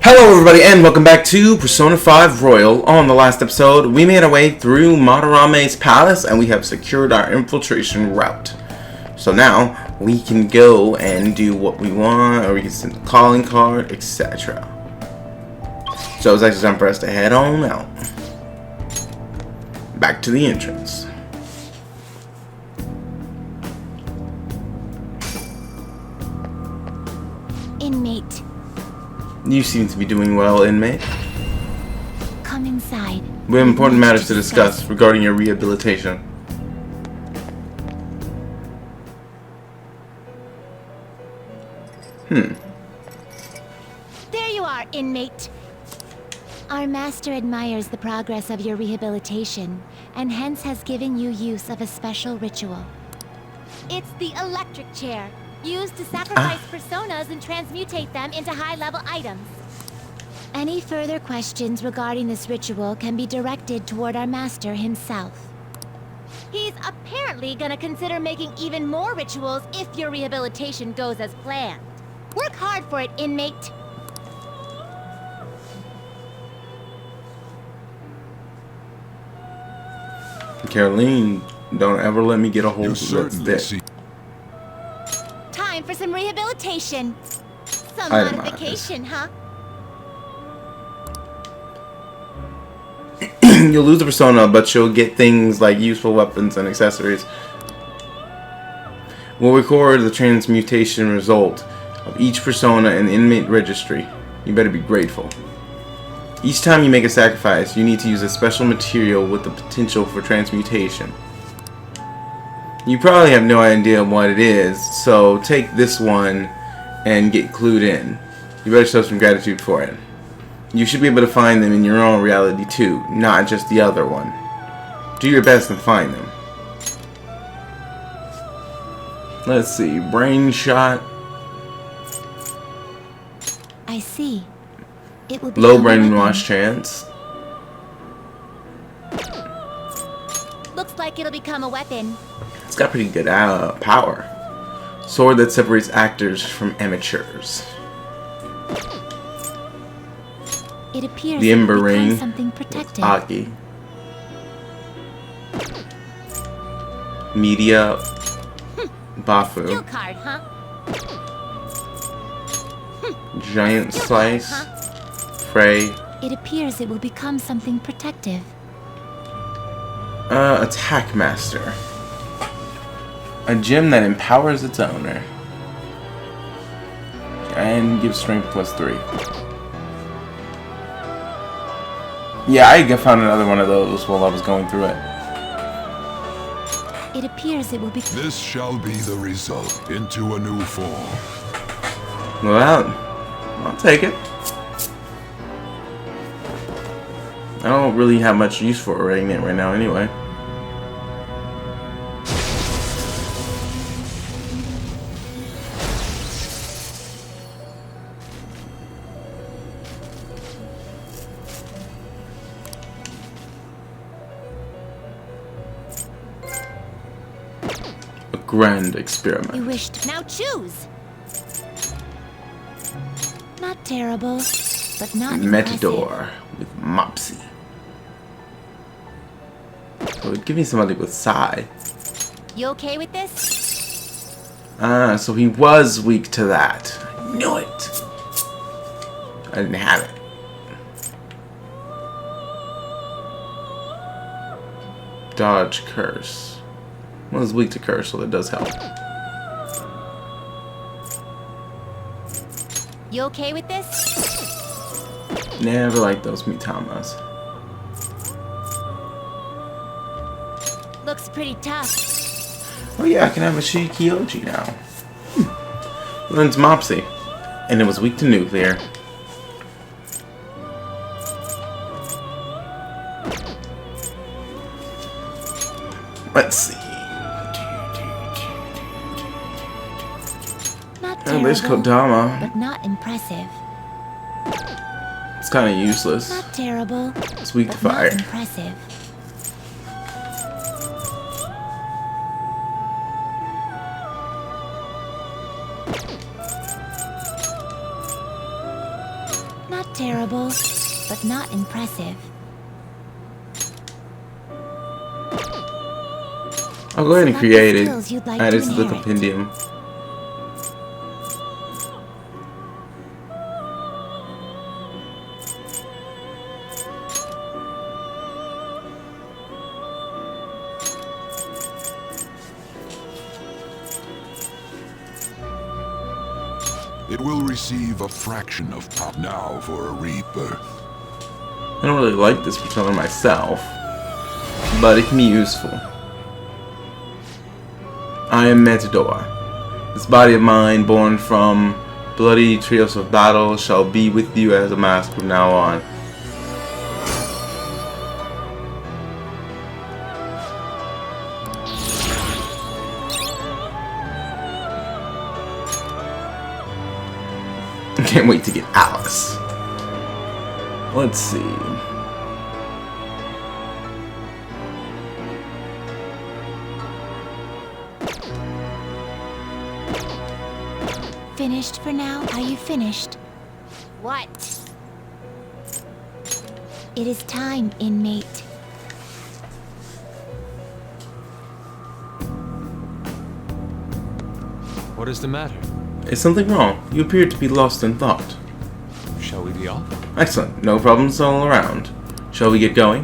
Hello everybody and welcome back to Persona 5 Royal. On the last episode, we made our way through Madarame's palace and we have secured our infiltration route. So now, we can go and do what we want, or we can send a calling card, etc. So it's actually time for us to head on out. Back to the entrance. Inmate. You seem to be doing well, inmate. Come inside. We have important matters to discuss regarding your rehabilitation. There you are, inmate. Our master admires the progress of your rehabilitation, and hence has given you use of a special ritual. It's the electric chair, used to sacrifice personas and transmutate them into high-level items. Any further questions regarding this ritual can be directed toward our master himself. He's apparently gonna consider making even more rituals if your rehabilitation goes as planned. Work hard for it, inmate. Caroline, don't ever let me get a hold of that stick. Time for some rehabilitation. Some Itemize. modification, huh? You'll lose the persona, but you'll get things like useful weapons and accessories. We'll record the transmutation result of each persona in the inmate registry. You better be grateful. Each time you make a sacrifice, you need to use a special material with the potential for transmutation. You probably have no idea what it is, so take this one and get clued in. You better show some gratitude for it. You should be able to find them in your own reality too, not just the other one. Do your best and find them. Let's see, brain shot. I see. It will be Low brainwash chance. Looks like it'll become a weapon. It's got pretty good power. Sword that separates actors from amateurs. It appears The it will Ember become Ring. something protective. Aki. Media. Bafu. Skill card, huh? Giant Slice. Frey. It appears it will become something protective. Attack Master. A gem that empowers its owner. And gives strength +3. Yeah, I found another one of those while I was going through it. It appears it will be. This shall be the result into a new form. Well, I'll take it. I don't really have much use for a Regnant right now anyway. A grand experiment. You wished. Now choose. Not terrible, but not impressive. Metador with Mopsy. Oh, give me somebody with Psy. You okay with this? Ah, so he was weak to that. I knew it. I didn't have it. Dodge Curse. Well, it's weak to Curse, so that does help. You okay with this? Never liked those Mitamas. Looks pretty tough. Oh yeah, I can have a Shikioji now. Learns Mopsy. And it was weak to nuclear. Let's see. Not Oh, there's terrible, Kodama. but not impressive. It's kind of useless. Not terrible, It's weak to but not fire. impressive. Not terrible, but not impressive. I'll go ahead and Select create the it. skills you'd like Add to it to the inherit. compendium. It will receive a fraction of pop now for a rebirth. I don't really like this persona myself, but it can be useful. I am Matador. This body of mine, born from bloody trios of battle, shall be with you as a mask from now on. Can't wait to get Alice. Let's see. Finished for now? Are you finished? What? It is time, inmate. What is the matter? Is something wrong? You appear to be lost in thought. Shall we be off? Excellent. No problems all around. Shall we get going?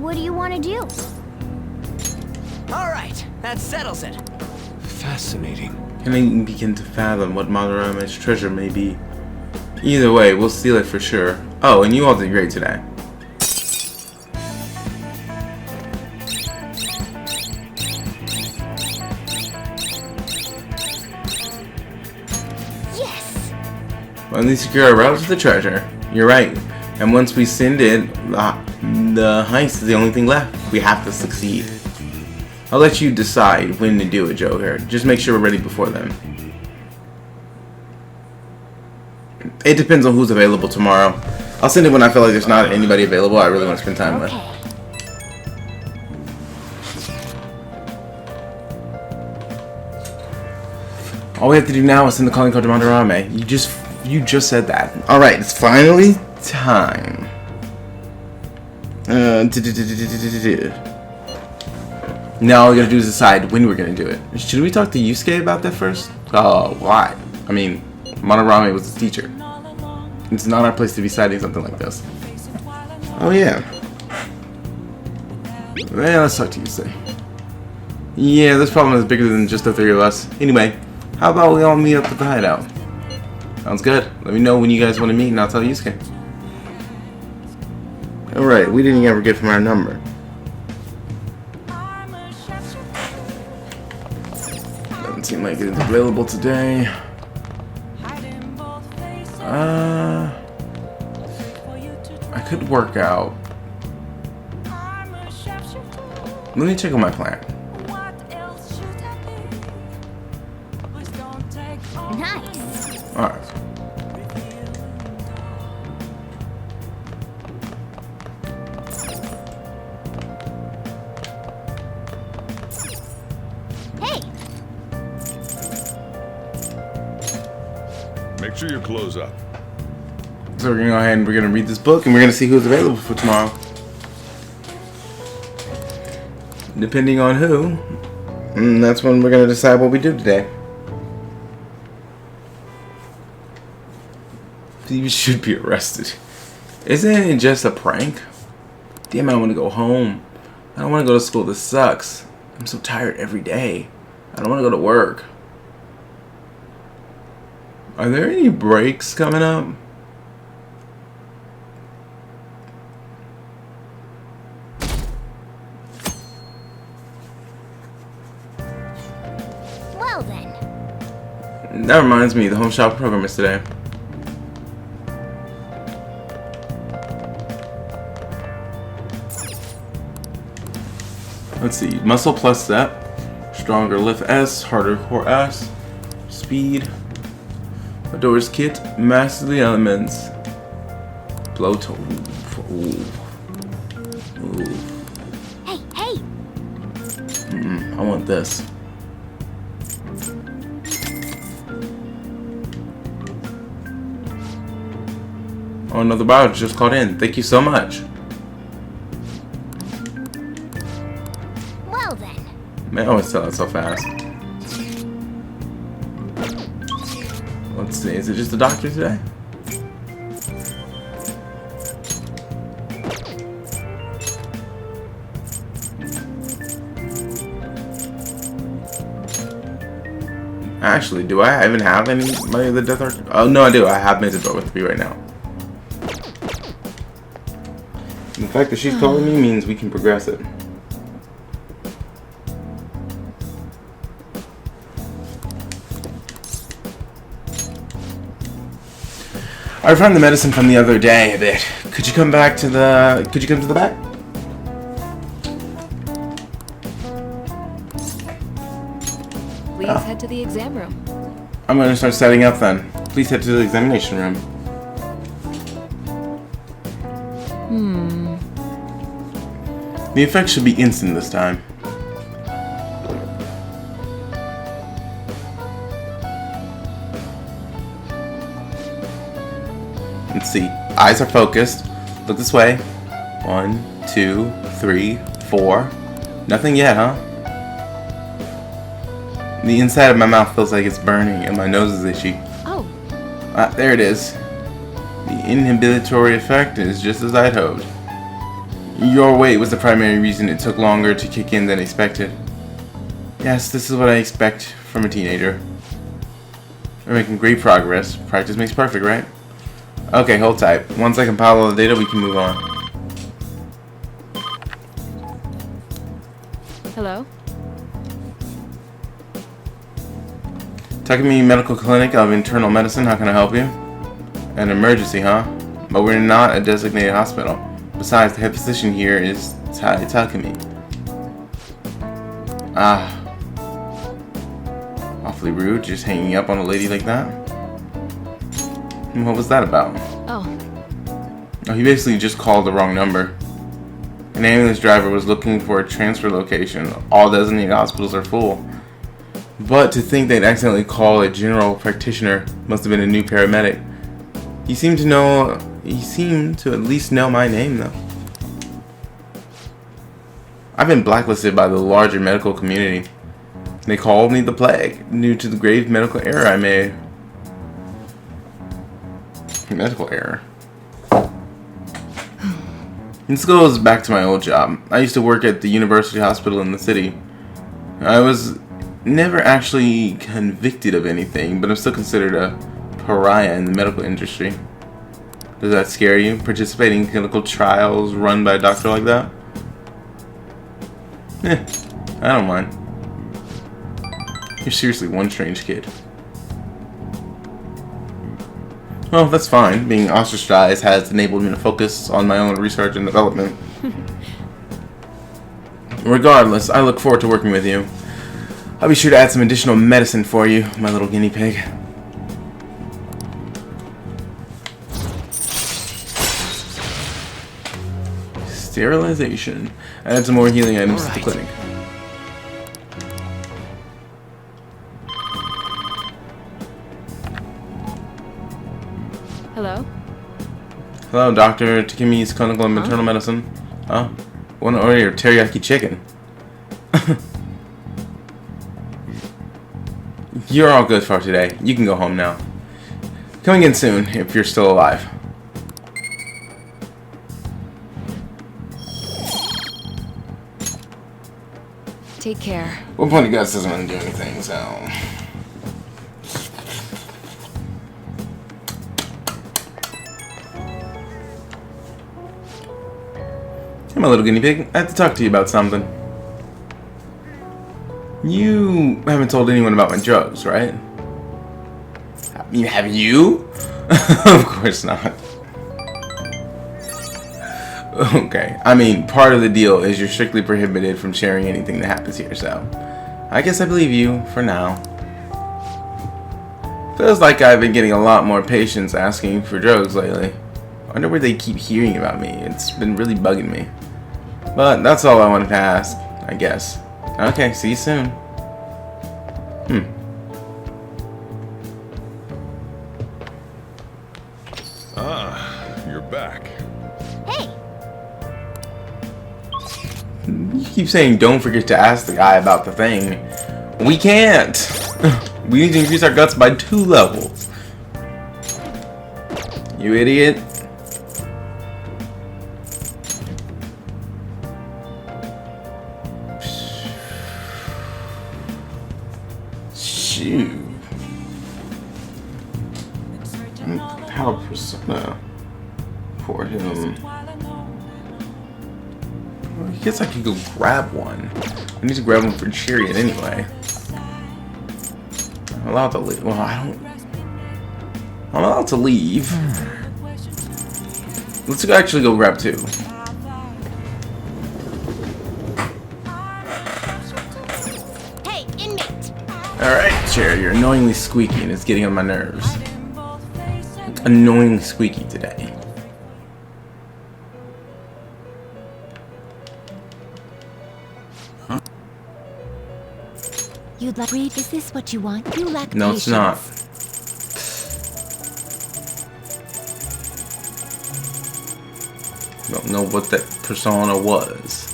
What do you want to do? All right, that settles it. Fascinating. Can I begin to fathom what Madarame's treasure may be? Either way, we'll steal it for sure. Oh, and you all did great today. Yes! Finally secure our route to the treasure. You're right. And once we send it, the heist is the only thing left. We have to succeed. I'll let you decide when to do it, Joker. Just make sure we're ready before then. It depends on who's available tomorrow. I'll send it when I feel like there's not anybody available I really want to spend time with. Okay. All we have to do now is send the calling card to Madarame. You just said that. Alright, it's finally time. Now all we gotta do is decide when we're gonna do it. Should we talk to Yusuke about that first? Oh, why? I mean, Madarame was his teacher. It's not our place to be deciding something like this. Oh yeah. Well, let's talk to Yusuke. Yeah, this problem is bigger than just the three of us. Anyway, how about we all meet up at the hideout? Sounds good. Let me know when you guys want to meet and I'll tell Yusuke. Alright, we didn't ever get from our number. Doesn't seem like it's available today. I could work out. Let me check on my plan. Nice. Alright. Hey! Make sure you close up. So we're gonna go ahead and we're gonna read this book and we're gonna see who's available for tomorrow. Depending on who, that's when we're gonna decide what we do today. You should be arrested. Isn't it just a prank? Damn, I want to go home. I don't want to go to school. This sucks. I'm so tired every day. I don't want to go to work. Are there any breaks coming up? Well then. That reminds me, the home shop program is today. Let's see, muscle plus step, stronger lift S, harder core S, speed, Adore's kit, master the elements, blow to, ooh. Hey, hey! I want this. Oh, another biologist just called in. Thank you so much. Well then. Man, I always tell it so fast. Let's see, is it just the doctor today? Actually, do I even have anybody of the Death Arch? Oh, no, I do. I have Mizador with me right now. The fact that she's calling me means we can progress it. I refined the medicine from the other day a bit. Could you come back to the... Could you come to the back? Please head to the exam room. I'm going to start setting up then. Please head to the examination room. The effect should be instant this time. Let's see. Eyes are focused. Look this way. 1, 2, 3, 4. Nothing yet, huh? The inside of my mouth feels like it's burning and my nose is itchy. Oh. Ah, there it is. The inhibitory effect is just as I'd hoped. Your weight was the primary reason it took longer to kick in than expected. Yes, this is what I expect from a teenager. We're making great progress. Practice makes perfect, right? Okay, hold tight. Once I compile all the data, we can move on. Hello? Takumi Medical Clinic of Internal Medicine, how can I help you? An emergency, huh? But we're not a designated hospital. Besides, the head physician here is Takumi. Ah. Awfully rude, just hanging up on a lady like that. What was that about? Oh, he basically just called the wrong number. An ambulance driver was looking for a transfer location. All designated hospitals are full. But to think they'd accidentally call a general practitioner must have been a new paramedic. He seemed to at least know my name, though. I've been blacklisted by the larger medical community. They called me the Plague, due to the grave medical error I made. Medical error. This goes back to my old job. I used to work at the university hospital in the city. I was never actually convicted of anything, but I'm still considered a pariah in the medical industry. Does that scare you? Participating in clinical trials run by a doctor like that? I don't mind. You're seriously one strange kid. Well, that's fine. Being ostracized has enabled me to focus on my own research and development. Regardless, I look forward to working with you. I'll be sure to add some additional medicine for you, my little guinea pig. Sterilization. Add some more healing items to the clinic. Hello? Hello, Dr. Takemi's Clinical and Maternal Medicine. Oh, want to order your teriyaki chicken. You're all good for today. You can go home now. Come again soon, if you're still alive. Take care. Well, Plenty Guts doesn't want to do anything, so... Hey, my little guinea pig. I have to talk to you about something. You haven't told anyone about my drugs, right? Have you? Of course not. Okay, I mean, part of the deal is you're strictly prohibited from sharing anything that happens here, so I guess I believe you for now. Feels like I've been getting a lot more patients asking for drugs lately. I wonder where they keep hearing about me. It's been really bugging me. But that's all I wanted to ask, I guess. Okay, see you soon. back. Hey, You keep saying don't forget to ask the guy about the thing. We can't. We need to increase our guts by 2 levels. You idiot. Shoot. Power persona for him. I guess I could go grab one. I need to grab one for Chariot anyway. I'm allowed to leave. Well, I'm allowed to leave. Let's actually go grab 2. hey, inmate. Alright, Chariot, you're annoyingly squeaky and it's getting on my nerves. Annoyingly squeaky today. You'd like read? Is this what you want? You lack No, patience. it's not. Don't know what that persona was.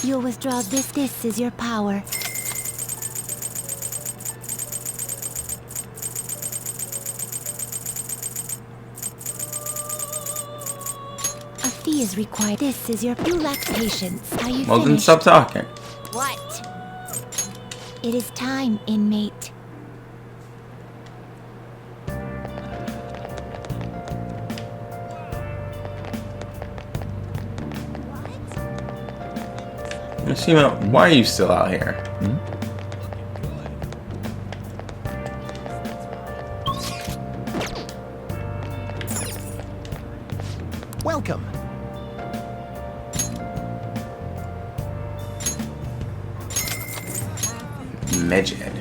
You'll withdraw this. This is your power. A fee is required. This is your. You lack patience. Are you Well, then finished? stop talking. What? It is time, inmate. Mishima, why are you still out here? Welcome. Medjed.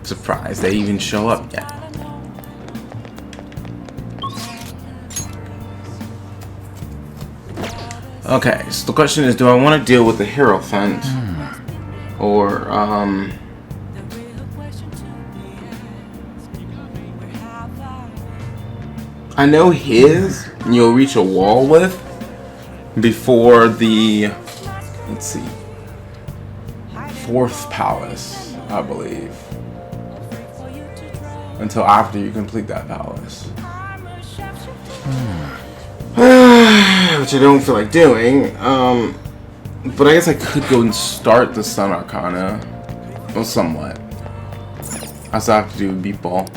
Surprised they even show up yet. Okay, so the question is, do I want to deal with the Hierophant? Or, I know his you'll reach a wall with before the, let's see, 4th palace, I believe. Until after you complete that palace. Which I don't feel like doing. But I guess I could go and start the Sun Arcana. Well, somewhat. I still have to do a beat ball.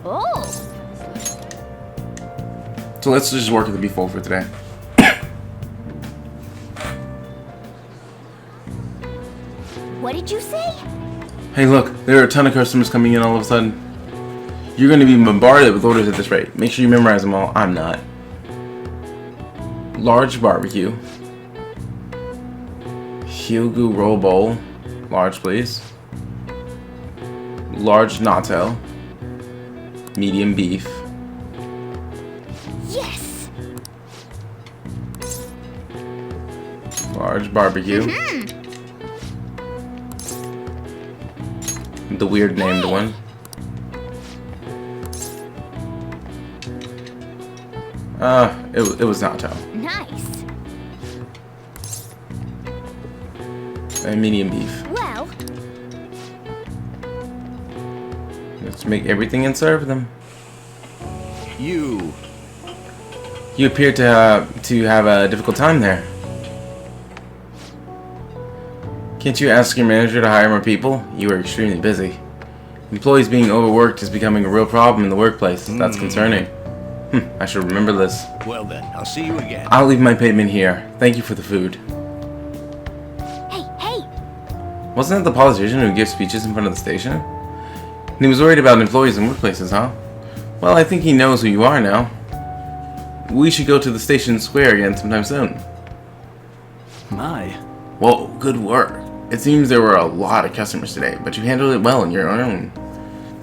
Oh. So let's just work at the beat ball for today. What did you say? Hey look, there are a ton of customers coming in all of a sudden. You're going to be bombarded with orders at this rate. Make sure you memorize them all. I'm not. Large barbecue. Hyugu roll bowl. Large please. Large natto. Medium beef. Yes. Large barbecue. The weird named one. It was natto. Nice. And medium beef. Well, Let's make everything and serve them. You. You appear to have a difficult time there. Can't you ask your manager to hire more people? You are extremely busy. Employees being overworked is becoming a real problem in the workplace. That's concerning. I should remember this. Well then, I'll see you again. I'll leave my payment here. Thank you for the food. hey. Wasn't that the politician who gives speeches in front of the station? And he was worried about employees in workplaces, huh? Well, I think he knows who you are now. We should go to the station square again sometime soon. My. Whoa, good work. It seems there were a lot of customers today, but you handled it well on your own.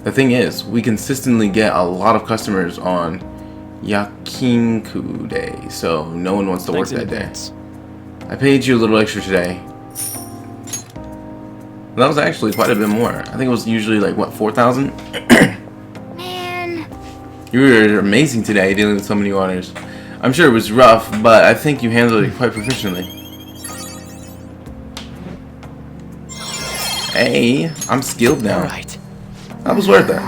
The thing is, we consistently get a lot of customers on Yakinku Day, so no one wants to work that day. I paid you a little extra today. That was actually quite a bit more. I think it was usually like, what, 4,000? Man. You were amazing today dealing with so many orders. I'm sure it was rough, but I think you handled it quite proficiently. Hey, I'm skilled now. All right. That was worth it.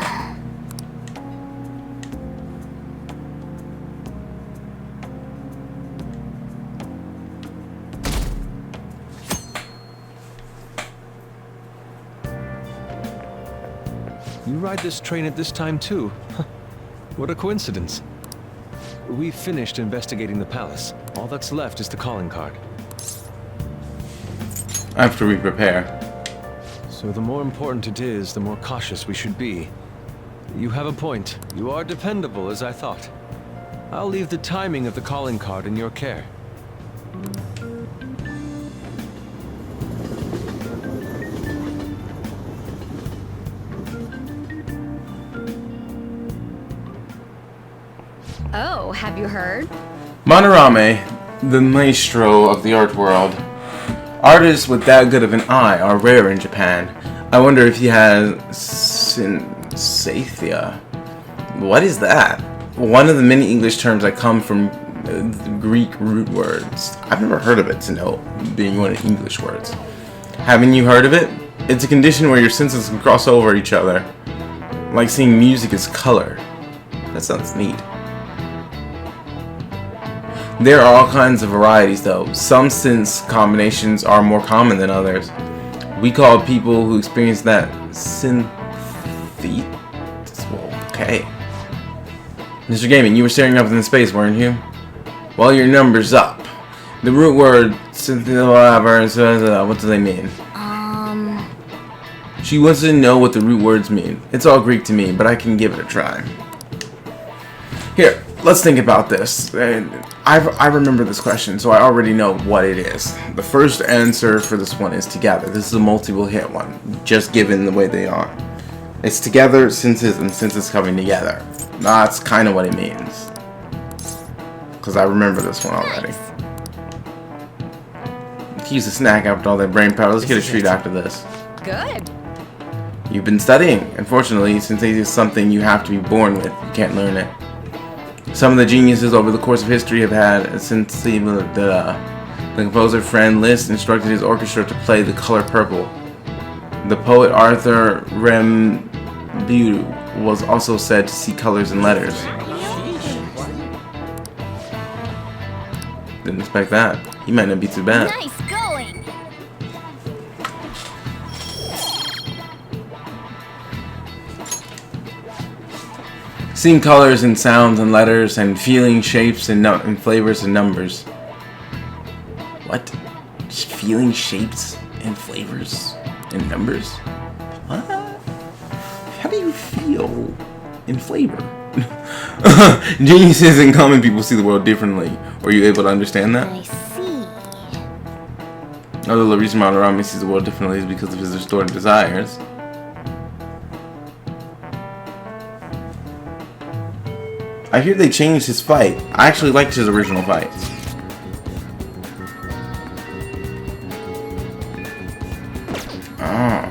You ride this train at this time too? What a coincidence. We've finished investigating the palace. All that's left is the calling card. After we prepare. So the more important it is, the more cautious we should be. You have a point. You are dependable, as I thought. I'll leave the timing of the calling card in your care. Oh, have you heard? Madarame, the maestro of the art world. Artists with that good of an eye are rare in Japan. I wonder if he has Synthesia. What is that? One of the many English terms that come from the Greek root words. I've never heard of it to know being one of the English words. Haven't you heard of it? It's a condition where your senses can cross over each other. Like seeing music as color. That sounds neat. There are all kinds of varieties though. Some sense combinations are more common than others. We call people who experience that okay. Mr. Gaming, you were staring up into space, weren't you? Well, your number's up. The root word what do they mean? She wants to know what the root words mean. It's all Greek to me, but I can give it a try. Here, let's think about this. I remember this question, so I already know what it is. The first answer for this one is together. This is a multiple hit one, just given the way they are. It's together, senses, and senses coming together. That's kind of what it means. Because I remember this one already. Use a snack after all that brain power. Let's get a treat after this. Good. You've been studying. Unfortunately, since it is something you have to be born with, you can't learn it. Some of the geniuses over the course of history have had since the composer Fred Liszt instructed his orchestra to play the color purple. The poet Arthur Rimbaud was also said to see colors in letters. Didn't expect that. He might not be too bad. Nice going! Seeing colors and sounds and letters and feeling shapes and flavors and numbers. What? Just feeling shapes and flavors and numbers? What? How do you feel in flavor? Geniuses and common people see the world differently. Were you able to understand that? I see. Although the reason Madarame sees the world differently is because of his distorted desires. I hear they changed his fight. I actually liked his original fight. Oh.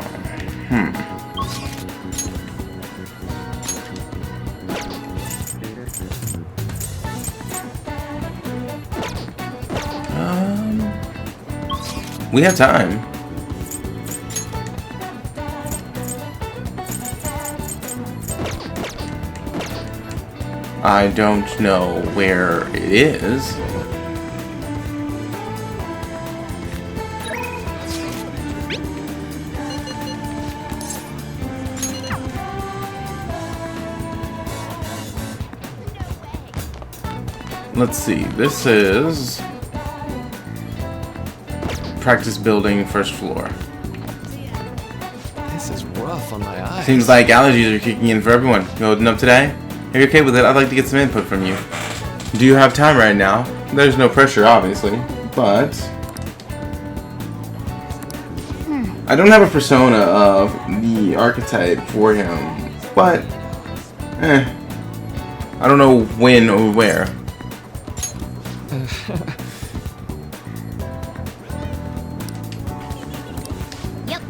We have time. I don't know where it is. Let's see. This is practice building first floor. This is rough on my eyes. Seems like allergies are kicking in for everyone. You holding up today? Are you okay with it? I'd like to get some input from you. Do you have time right now? There's no pressure, obviously, but I don't have a persona of the archetype for him, but I don't know when or where. Yep.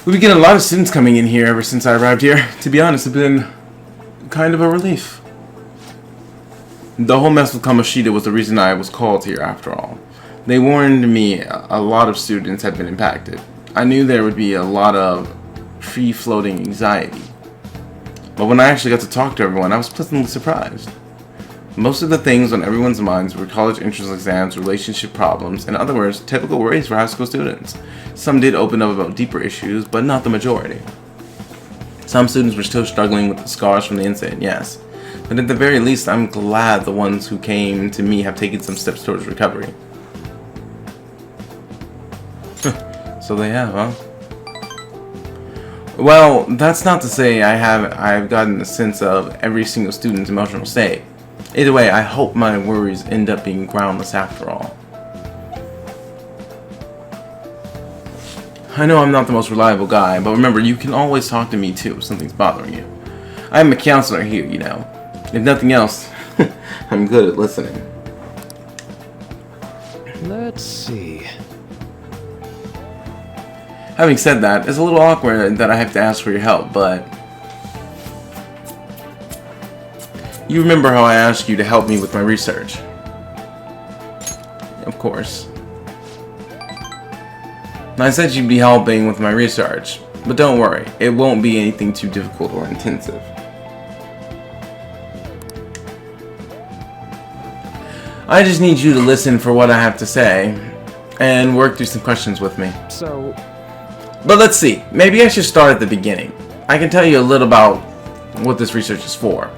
We've been getting a lot of students coming in here ever since I arrived here. To be honest, it's been kind of a relief. The whole mess with Kamoshida was the reason I was called here after all. They warned me a lot of students had been impacted. I knew there would be a lot of free-floating anxiety. But when I actually got to talk to everyone, I was pleasantly surprised. Most of the things on everyone's minds were college entrance exams, relationship problems, in other words, typical worries for high school students. Some did open up about deeper issues, but not the majority. Some students were still struggling with the scars from the incident, yes. But at the very least, I'm glad the ones who came to me have taken some steps towards recovery. So they have, huh? Well, that's not to say I've gotten a sense of every single student's emotional state. Either way, I hope my worries end up being groundless after all. I know I'm not the most reliable guy, but remember, you can always talk to me too if something's bothering you. I'm a counselor here, you know. If nothing else, I'm good at listening. Let's see. Having said that, it's a little awkward that I have to ask for your help, but you remember how I asked you to help me with my research? Of course. I said you'd be helping with my research, but don't worry, it won't be anything too difficult or intensive. I just need you to listen for what I have to say, and work through some questions with me. So... But let's see, maybe I should start at the beginning. I can tell you a little about what this research is for.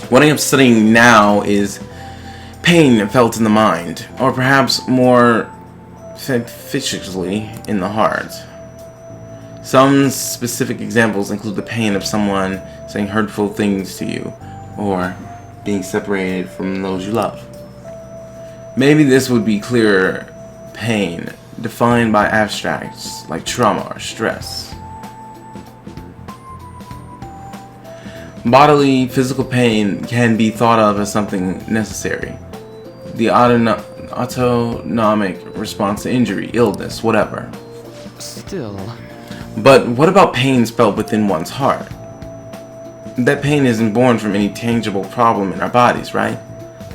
What I am studying now is pain felt in the mind, or perhaps more physically in the heart. Some specific examples include the pain of someone saying hurtful things to you, or being separated from those you love. Maybe this would be clearer pain, defined by abstracts like trauma or stress. Bodily, physical pain can be thought of as something necessary. The autonomic response to injury, illness, whatever. Still... But what about pain felt within one's heart? That pain isn't born from any tangible problem in our bodies, right?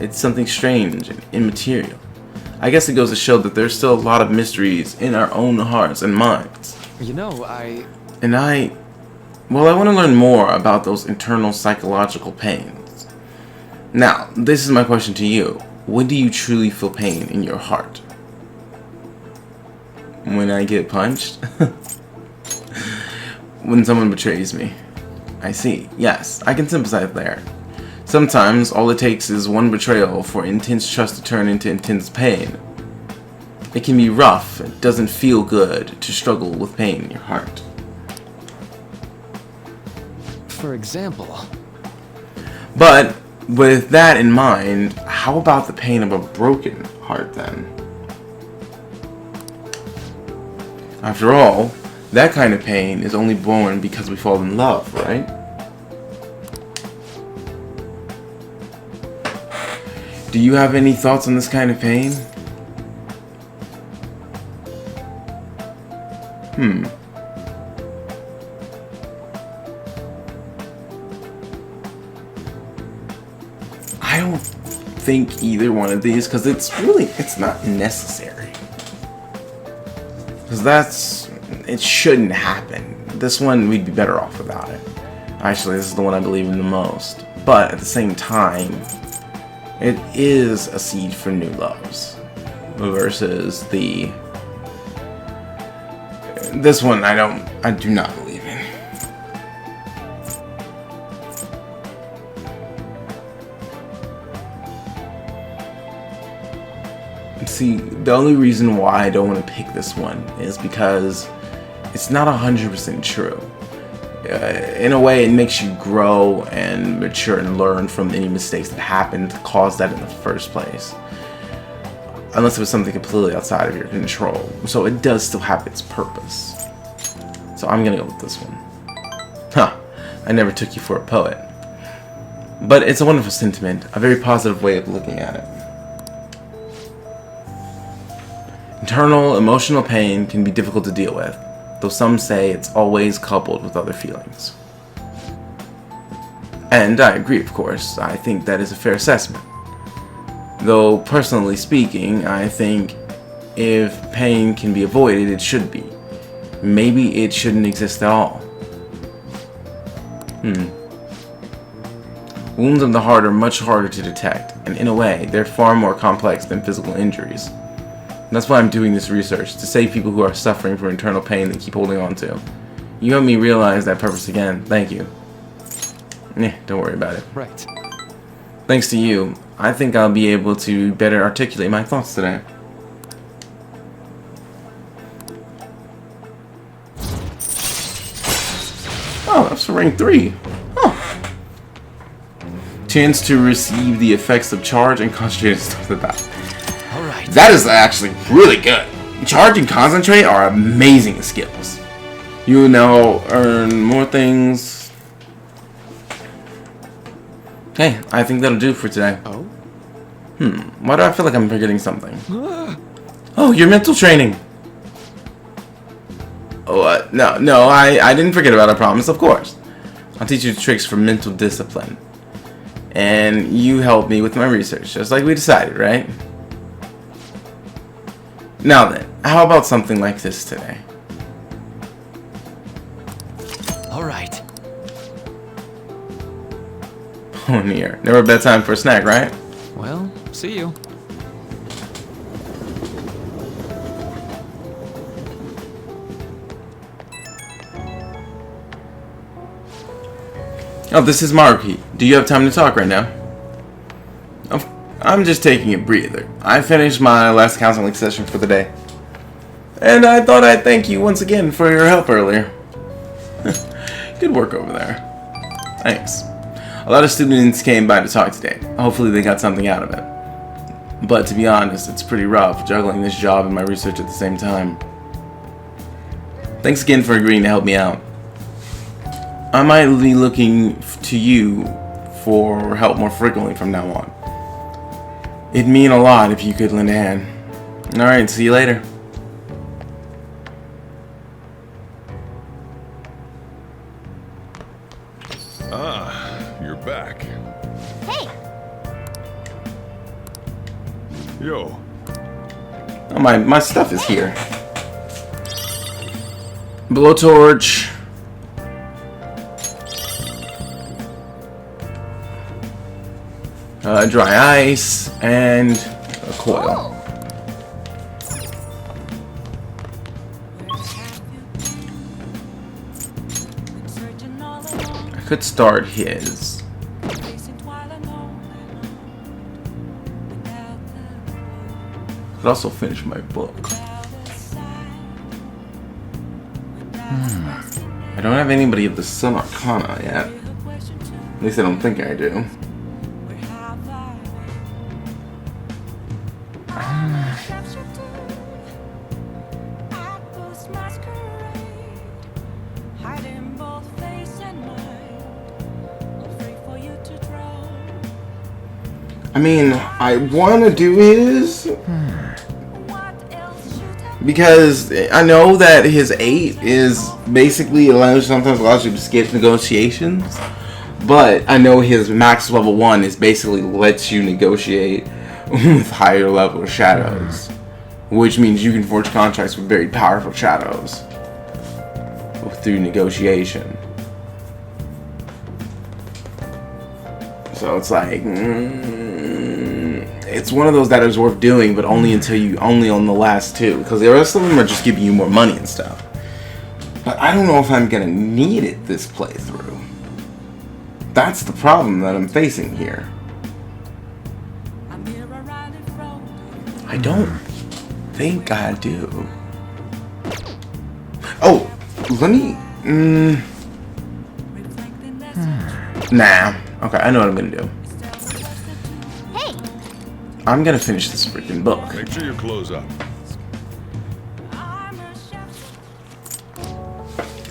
It's something strange and immaterial. I guess it goes to show that there's still a lot of mysteries in our own hearts and minds. You know, Well, I want to learn more about those internal psychological pains. Now, this is my question to you. When do you truly feel pain in your heart? When I get punched? When someone betrays me? I see. Yes, I can sympathize there. Sometimes, all it takes is one betrayal for intense trust to turn into intense pain. It can be rough. It doesn't feel good to struggle with pain in your heart. for example... But with that in mind, how about the pain of a broken heart then? After all, that kind of pain is only born because we fall in love, right? Do you have any thoughts on this kind of pain? I don't think either one of these, because it's not necessary. Because it shouldn't happen. This one, we'd be better off without it. Actually, this is the one I believe in the most. But at the same time, it is a seed for new loves. Versus this one I do not believe in. See, the only reason why I don't want to pick this one is because it's not 100% true. In a way, it makes you grow and mature and learn from any mistakes that happened to cause that in the first place. Unless it was something completely outside of your control. So it does still have its purpose. So I'm gonna go with this one. Huh, I never took you for a poet. But it's a wonderful sentiment, a very positive way of looking at it. Internal emotional pain can be difficult to deal with. though some say it's always coupled with other feelings. And I agree, of course. I think that is a fair assessment. Though, personally speaking, I think if pain can be avoided, it should be. Maybe it shouldn't exist at all. Wounds of the heart are much harder to detect, and in a way, they're far more complex than physical injuries. And that's why I'm doing this research, to save people who are suffering from internal pain they keep holding on to. You helped me realize that purpose again. Thank you. Don't worry about it. Right. Thanks to you, I think I'll be able to better articulate my thoughts today. Oh, that's for rank 3. Huh. Chance to receive the effects of charge and concentrate stuff like that. Alright. That is actually really good. Charge and concentrate are amazing skills. You will now earn more things. Hey, I think that'll do for today. Oh? Why do I feel like I'm forgetting something? Oh, your mental training. Oh, no, I didn't forget about it, I promise, of course. I'll teach you tricks for mental discipline. And you helped me with my research, just like we decided, right? Now then, how about something like this today? Alright. Oh, near. Never a bad time for a snack, right? Well, see you. Oh, this is Marky. Do you have time to talk right now? I'm just taking a breather. I finished my last counseling session for the day. And I thought I'd thank you once again for your help earlier. Good work over there. Thanks. A lot of students came by to talk today. Hopefully they got something out of it. But to be honest, it's pretty rough juggling this job and my research at the same time. Thanks again for agreeing to help me out. I might be looking to you for help more frequently from now on. It'd mean a lot if you could lend a hand. Alright, see you later. Ah, you're back. Hey, Yo, Oh, my stuff is here. Blowtorch. Dry ice and a coil. I could start his. Could also finish my book. I don't have anybody of the Sun Arcana yet. At least I don't think I do. I mean, I want to do his because I know that his 8 is basically sometimes allows you to skip negotiations, but I know his max level 1 is basically lets you negotiate with higher level shadows, which means you can forge contracts with very powerful shadows through negotiation. So it's like, it's one of those that is worth doing, but only on the last 2, because the rest of them are just giving you more money and stuff. But I don't know if I'm gonna need it this playthrough. That's the problem that I'm facing here. I don't think I do. Oh, let me. Nah. Okay, I know what I'm gonna do. hey, I'm gonna finish this freaking book. make sure you close up.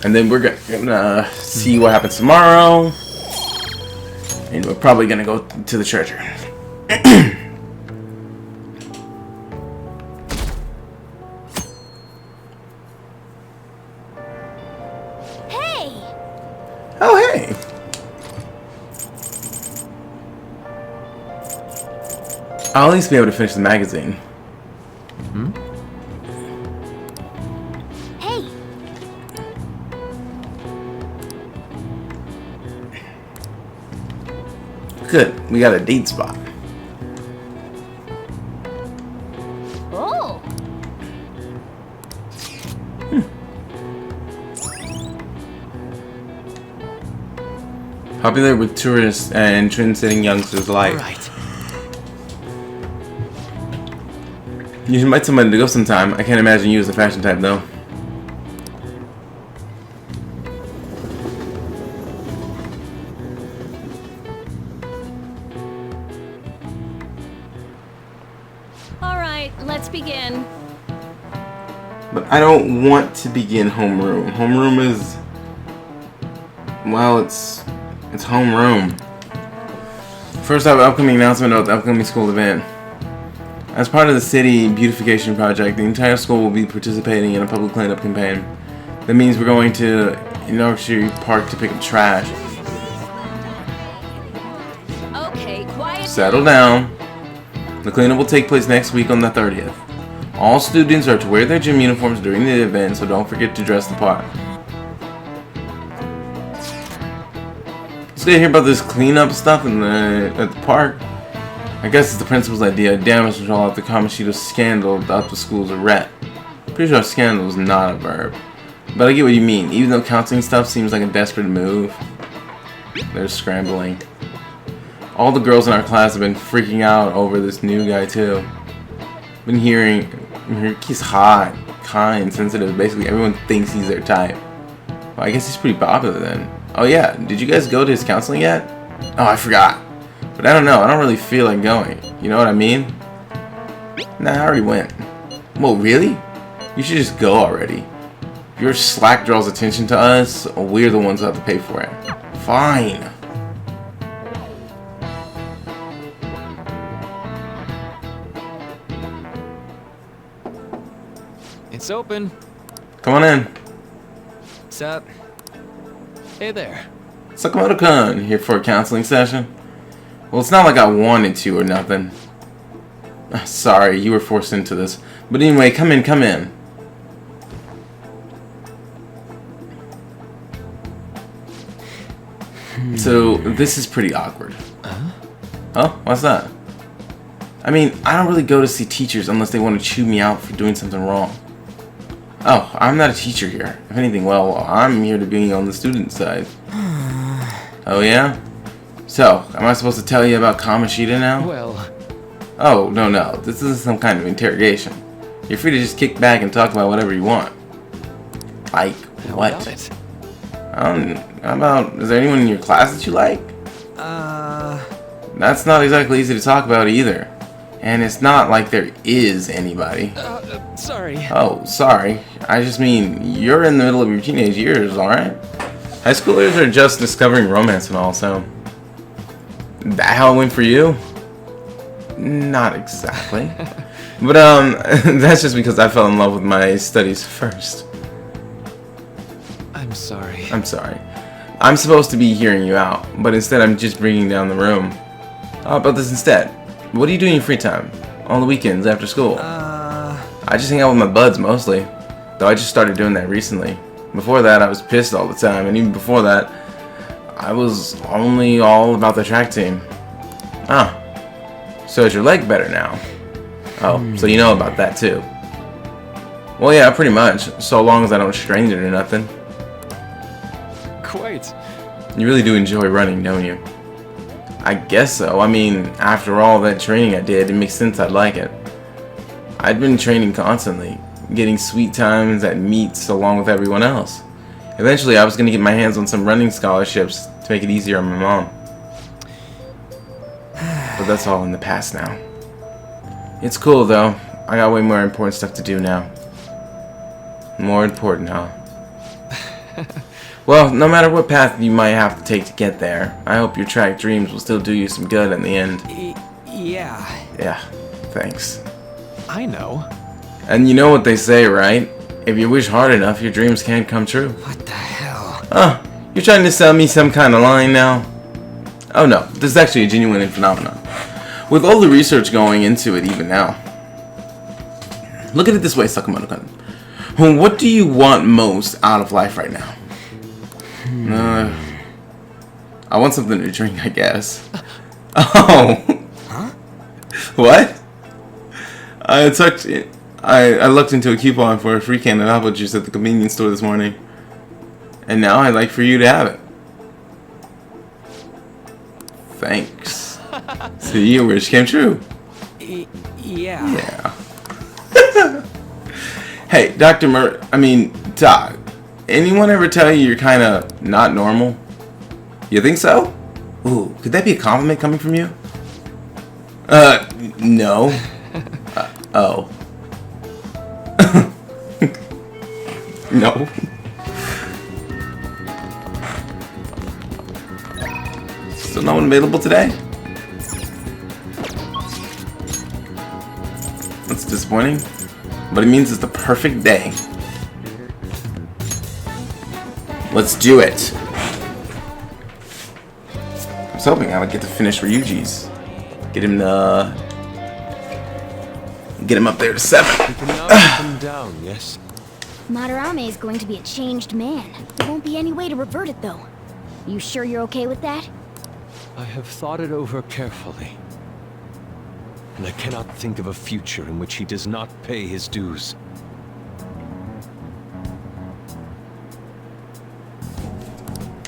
And then we're gonna see what happens tomorrow. And we're probably gonna go to the treasure. I'll at least be able to finish the magazine. Hey! Good. We got a date spot. Oh! Popular with tourists and trend-setting youngsters alike. All right. You should invite somebody to go sometime. I can't imagine you as a fashion type, though. All right, let's begin. But I don't want to begin homeroom. Homeroom is... well, it's homeroom. First up, upcoming announcement of the upcoming school event. As part of the city beautification project, the entire school will be participating in a public cleanup campaign. That means we're going to Inaugury Park to pick up trash. Okay, quiet. Settle down. The cleanup will take place next week on the 30th. All students are to wear their gym uniforms during the event, so don't forget to dress the part. So you hear about this cleanup stuff at the park? I guess it's the principal's idea to damage control after Kamoshida's scandal about the school's rep. Pretty sure scandal is not a verb. But I get what you mean. Even though counseling stuff seems like a desperate move, they're scrambling. All the girls in our class have been freaking out over this new guy too. Been hearing he's hot, kind, sensitive. Basically everyone thinks he's their type. Well, I guess he's pretty popular then. Oh yeah, did you guys go to his counseling yet? Oh, I forgot. But I don't know, I don't really feel like going. You know what I mean? Nah, I already went. Whoa, really? You should just go already. If your slack draws attention to us, we're the ones who have to pay for it. Fine. It's open. Come on in. What's up? Hey there. Sakamoto-kun, here for a counseling session? Well, it's not like I wanted to or nothing. Sorry, you were forced into this. But anyway, come in, come in. So, this is pretty awkward. Oh, what's that? I mean, I don't really go to see teachers unless they want to chew me out for doing something wrong. Oh, I'm not a teacher here. If anything, well, I'm here to be on the student side. Oh, yeah? So, am I supposed to tell you about Kamoshida now? Well, Oh, no. This isn't some kind of interrogation. You're free to just kick back and talk about whatever you want. Like, how what? about it? How about, is there anyone in your class that you like? That's not exactly easy to talk about either. And it's not like there is anybody. Sorry. Oh, sorry. I just mean, you're in the middle of your teenage years, alright? High schoolers are just discovering romance and all, so... That how it went for you? Not exactly. But, that's just because I fell in love with my studies first. I'm sorry. I'm sorry. I'm supposed to be hearing you out, but instead I'm just bringing down the room. How about this instead? What do you do in your free time? On the weekends, after school? I just hang out with my buds mostly. Though I just started doing that recently. Before that, I was pissed all the time, and even before that, I was only all about the track team. Ah. So is your leg better now? Oh, so you know about that too. Well, yeah, pretty much. So long as I don't strain it or nothing. Quite. You really do enjoy running, don't you? I guess so. I mean, after all that training I did, it makes sense I'd like it. I'd been training constantly, getting sweet times at meets along with everyone else. Eventually, I was going to get my hands on some running scholarships to make it easier on my mom. But that's all in the past now. It's cool, though. I got way more important stuff to do now. More important, huh? Well, no matter what path you might have to take to get there, I hope your track dreams will still do you some good in the end. Yeah. Yeah, thanks. I know. And you know what they say, right? If you wish hard enough, your dreams can come true. What the hell? Oh, you're trying to sell me some kind of line now? Oh no, this is actually a genuine phenomenon. With all the research going into it even now. Look at it this way, Sakamoto-kun. What do you want most out of life right now? I want something to drink, I guess. Oh. Huh? What? I looked into a coupon for a free can of apple juice at the convenience store this morning. And now I'd like for you to have it. Thanks. See, your wish came true. Yeah. Yeah. Hey, Doc, anyone ever tell you you're kind of not normal? You think so? Ooh, could that be a compliment coming from you? No. Oh. No. Still no one available today? That's disappointing, but it means it's the perfect day. Let's do it. I was hoping I would get to finish Ryuji's. Get him up there to 7. We can now put him down, yes? Madarame is going to be a changed man. There won't be any way to revert it, though. You sure you're okay with that? I have thought it over carefully. And I cannot think of a future in which he does not pay his dues.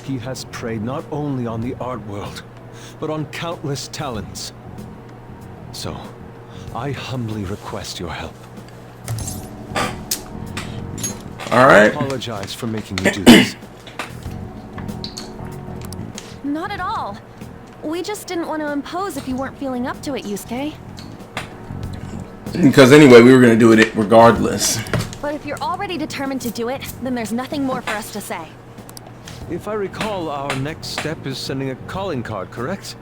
He has preyed not only on the art world, but on countless talents. So, I humbly request your help. I Alright. apologize for making you do this. Not at all. We just didn't want to impose if you weren't feeling up to it, Yusuke. Because anyway, we were going to do it regardless. But if you're already determined to do it, then there's nothing more for us to say. If I recall, our next step is sending a calling card, correct?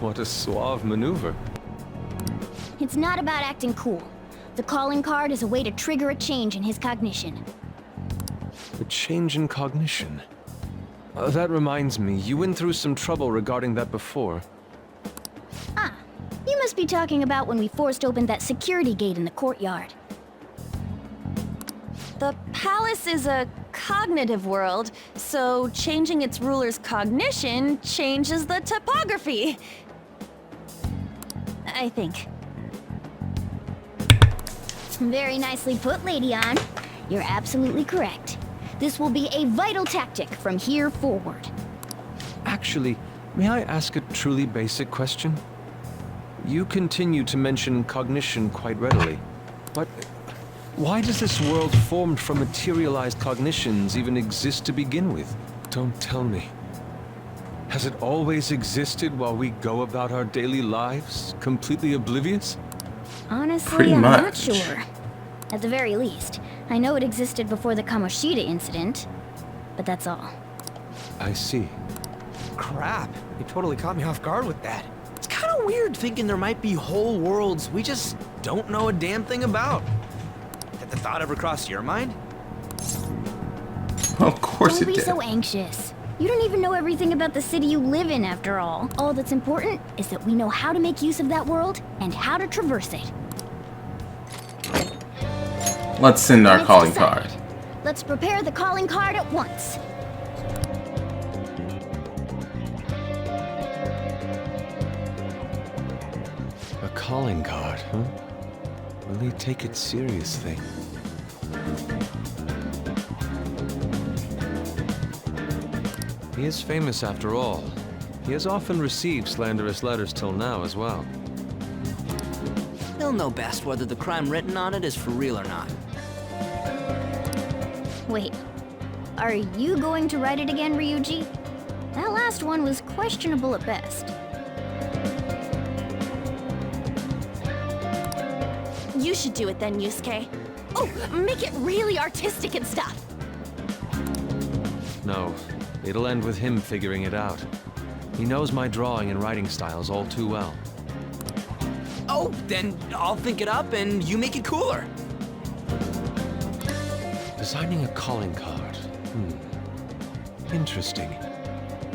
What a suave maneuver. It's not about acting cool. The calling card is a way to trigger a change in his cognition. A change in cognition. That reminds me, you went through some trouble regarding that before. Ah, you must be talking about when we forced open that security gate in the courtyard. The palace is a cognitive world, so changing its ruler's cognition changes the topography. I think. Very nicely put, Lady Ann. You're absolutely correct. This will be a vital tactic from here forward. Actually, may I ask a truly basic question? You continue to mention cognition quite readily, but why does this world formed from materialized cognitions even exist to begin with? Don't tell me. Has it always existed while we go about our daily lives, completely oblivious? Honestly, Pretty I'm not much. sure. At the very least, I know it existed before the Kamoshida incident, but that's all. I see. Crap, you totally caught me off guard with that. It's kind of weird thinking there might be whole worlds we just don't know a damn thing about. Did the thought ever cross your mind? Of course Don't it be did. so anxious. You don't even know everything about the city you live in, after all. All that's important is that we know how to make use of that world and how to traverse it. Let's send our It's calling decided. card. Let's prepare the calling card at once. A calling card, huh? Will he take it seriously? He is famous after all. He has often received slanderous letters till now as well. They'll know best whether the crime written on it is for real or not. Wait, are you going to write it again, Ryuji? That last one was questionable at best. You should do it then, Yusuke. Oh, make it really artistic and stuff. No, it'll end with him figuring it out. He knows my drawing and writing styles all too well. Oh, then I'll think it up and you make it cooler. Designing a calling card. Interesting.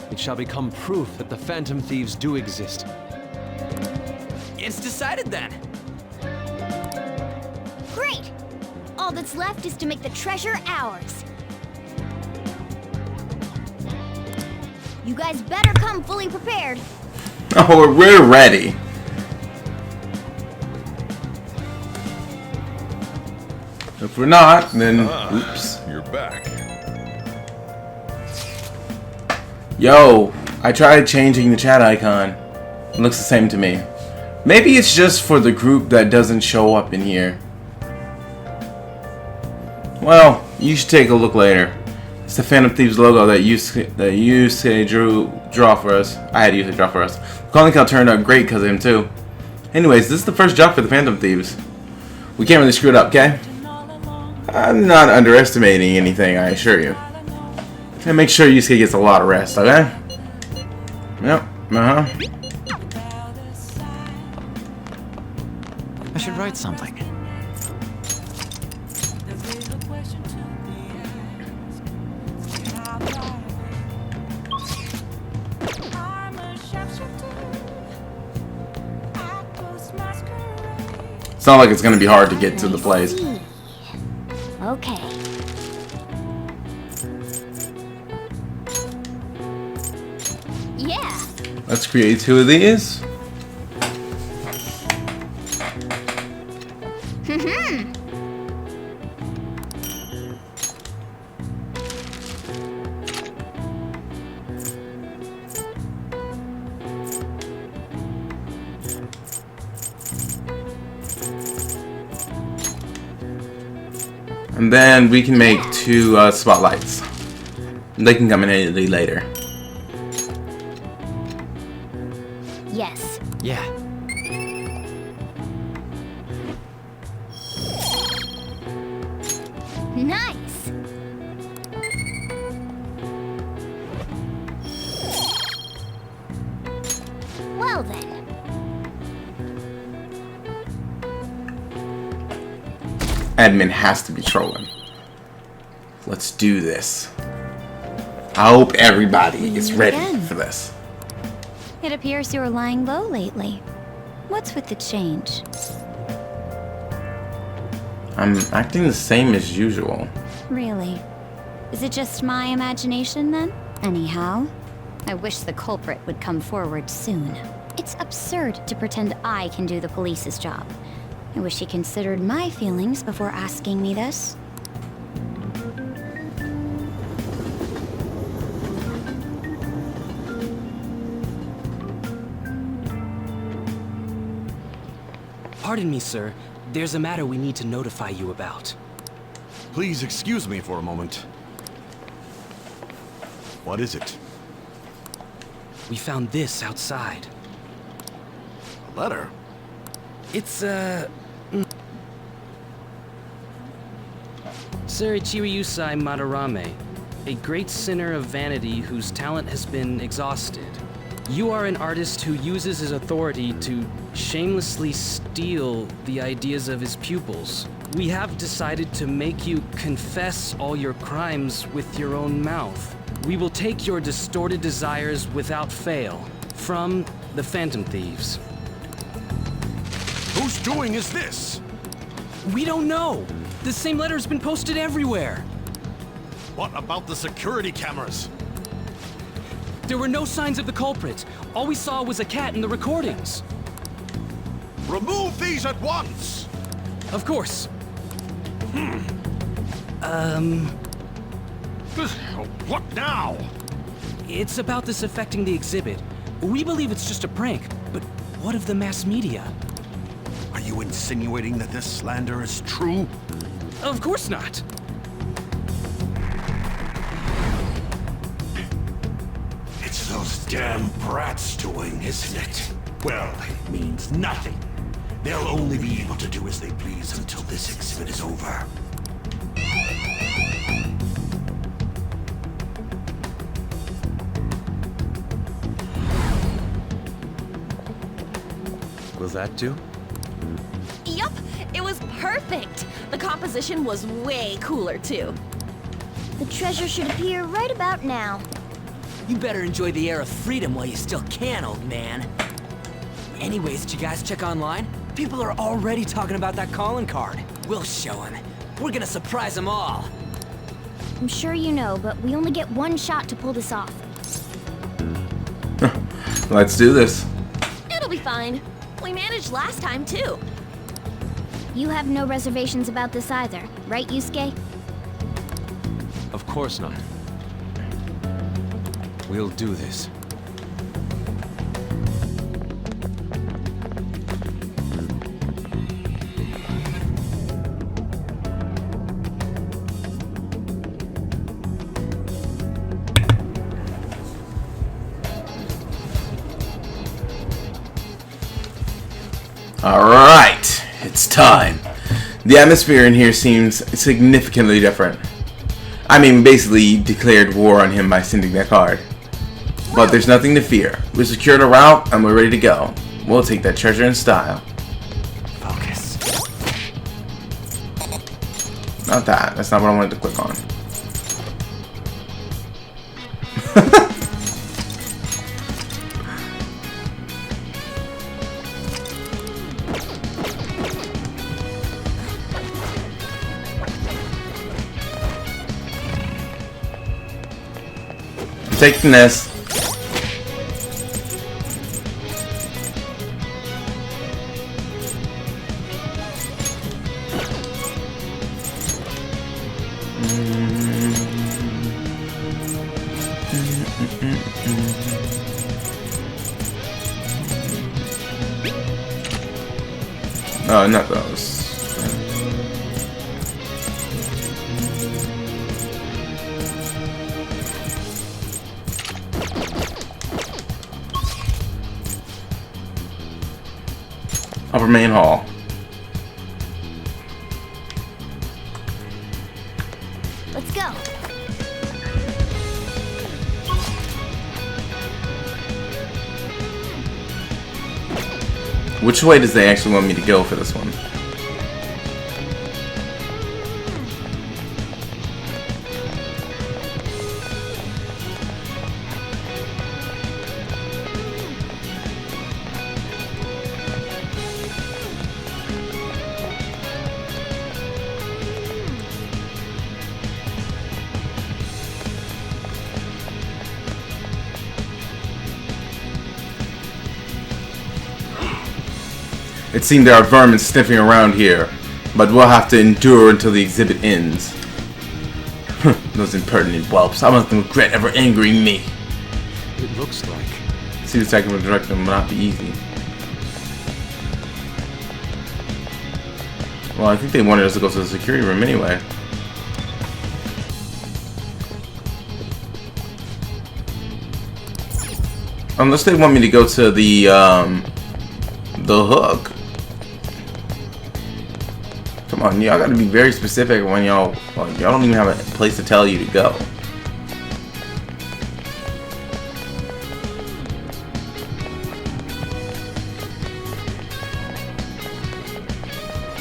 It shall become proof that the Phantom Thieves do exist. It's decided then. Great! All that's left is to make the treasure ours. You guys better come fully prepared. Oh, we're ready. If we're not, then oops. You're back. Yo, I tried changing the chat icon. It looks the same to me. Maybe it's just for the group that doesn't show up in here. Well, you should take a look later. It's the Phantom Thieves logo that Yusuke draw for us. I had Yusuke draw for us. The calling count turned out great because of him too. Anyways, this is the first job for the Phantom Thieves. We can't really screw it up, okay? I'm not underestimating anything, I assure you. And make sure Yusuke gets a lot of rest, okay? Yep, I should write something. It's not like it's gonna be hard to get to the place. Okay. Yeah. Let's create 2 of these. And then we can make 2 spotlights. They can come in handy later. Yes. Yeah. Nice. Well then. Admin has to be trolling. Let's do this. I hope everybody is ready for this. It appears you're lying low lately. What's with the change? I'm acting the same as usual. Really? Is it just my imagination then? Anyhow, I wish the culprit would come forward soon. It's absurd to pretend I can do the police's job. I wish he considered my feelings before asking me this. Pardon me, sir. There's a matter we need to notify you about. Please excuse me for a moment. What is it? We found this outside. A letter? It's, Sir Ichiriusai Madarame, a great sinner of vanity whose talent has been exhausted. You are an artist who uses his authority to shamelessly steal the ideas of his pupils. We have decided to make you confess all your crimes with your own mouth. We will take your distorted desires without fail from the Phantom Thieves. Whose doing is this? We don't know. The same letter's been posted everywhere. What about the security cameras? There were no signs of the culprit. All we saw was a cat in the recordings. Remove these at once! Of course. What now? It's about this affecting the exhibit. We believe it's just a prank, but what of the mass media? Are you insinuating that this slander is true? Of course not. It's those damn brats doing, isn't it? Well, it means nothing. They'll only be able to do as they please until this exhibit is over. Was that too? Yup, it was perfect. The composition was way cooler too. The treasure should appear right about now. You better enjoy the air of freedom while you still can, old man. Anyways, did you guys check online? People are already talking about that calling card. We'll show him. We're gonna surprise them all. I'm sure you know, but we only get one shot to pull this off. Let's do this. It'll be fine. We managed last time, too. You have no reservations about this either, right, Yusuke? Of course not. We'll do this. Alright, it's time. The atmosphere in here seems significantly different. I mean, basically declared war on him by sending that card. But there's nothing to fear. We secured a route and we're ready to go. We'll take that treasure in style. Focus. Not that. That's not what I wanted to click on. Taking this. Oh, not those. Upper main hall. Let's go. Which way does they actually want me to go for this one? It seemed there are vermin sniffing around here, but we'll have to endure until the exhibit ends. Those impertinent whelps, I must regret ever angering me. It looks like... See the second direction will not be easy. Well, I think they wanted us to go to the security room anyway. Unless they want me to go to the hook. Come on, y'all gotta be very specific when y'all don't even have a place to tell you to go.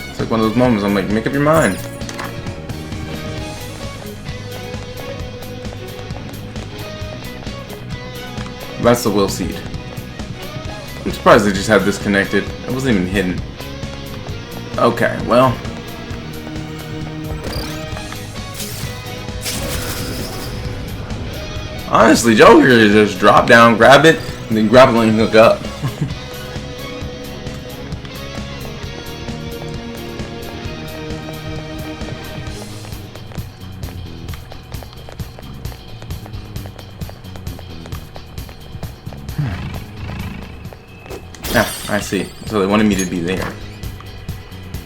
It's like one of those moments I'm like, make up your mind. That's the will seed. I'm surprised they just had this connected. It wasn't even hidden. Okay, well. Honestly, Joker just drop down, grab it, and then grapple and hook up. Ah, I see. So they wanted me to be there.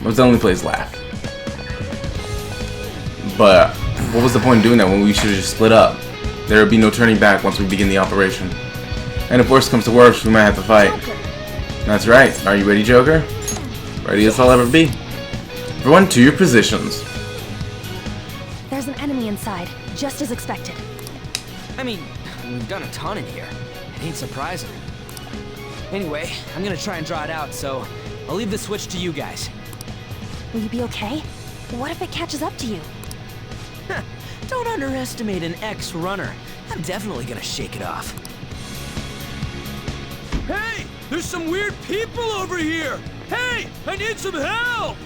It was the only place left. But what was the point of doing that when we should have just split up? There would be no turning back once we begin the operation. And if worse comes to worse, we might have to fight. That's right. Are you ready, Joker? Ready as I'll ever be. Everyone to your positions. There's an enemy inside, just as expected. I mean, we've done a ton in here. It ain't surprising. Anyway, I'm gonna try and draw it out, so I'll leave the switch to you guys. Will you be okay? What if it catches up to you? Don't underestimate an ex-runner. I'm definitely gonna shake it off. Hey! There's some weird people over here! Hey! I need some help!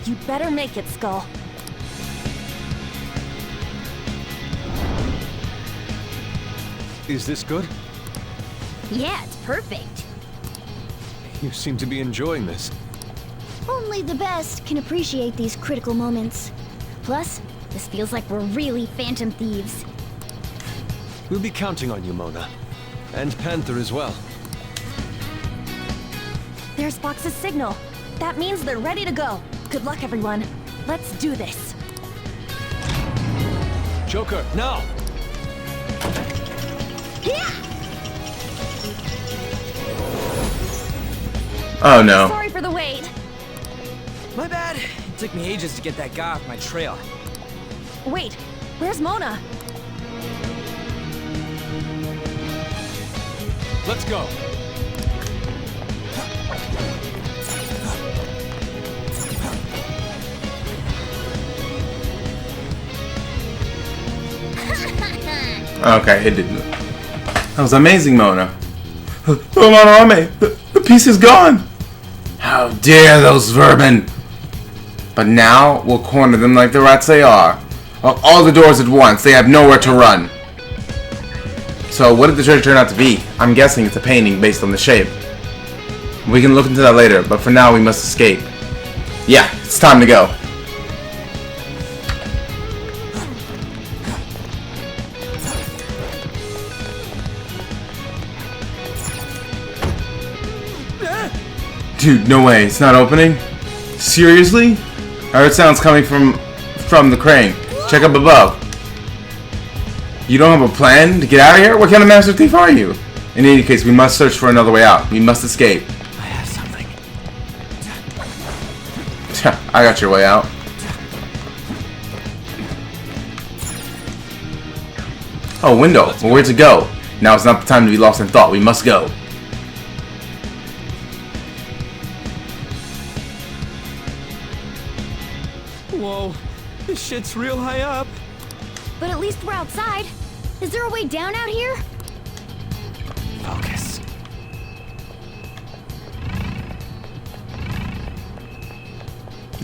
You better make it, Skull. Is this good? Yeah, it's perfect. You seem to be enjoying this. Only the best can appreciate these critical moments. Plus, this feels like we're really Phantom Thieves. We'll be counting on you, Mona. And Panther as well. There's Fox's signal. That means they're ready to go. Good luck, everyone. Let's do this. Joker, now! Oh no. Sorry for the wait. My bad. It took me ages to get that guy off my trail. Wait, where's Mona? Let's go. Okay, it didn't. That was amazing, Mona. Oh, Madarame, the piece is gone. How dare those vermin! But now we'll corner them like the rats they are. All the doors at once. They have nowhere to run. So what did the treasure turn out to be? I'm guessing it's a painting based on the shape. We can look into that later, but for now we must escape. Yeah, it's time to go. Dude, no way. It's not opening? Seriously? I heard sounds coming from the crane. Check up above. You don't have a plan to get out of here? What kind of master thief are you? In any case, we must search for another way out. We must escape. I have something. I got your way out. Oh, window. Well, where'd it go? Now is not the time to be lost in thought. We must go. Whoa, this shit's real high up. But at least we're outside. Is there a way down out here? Focus.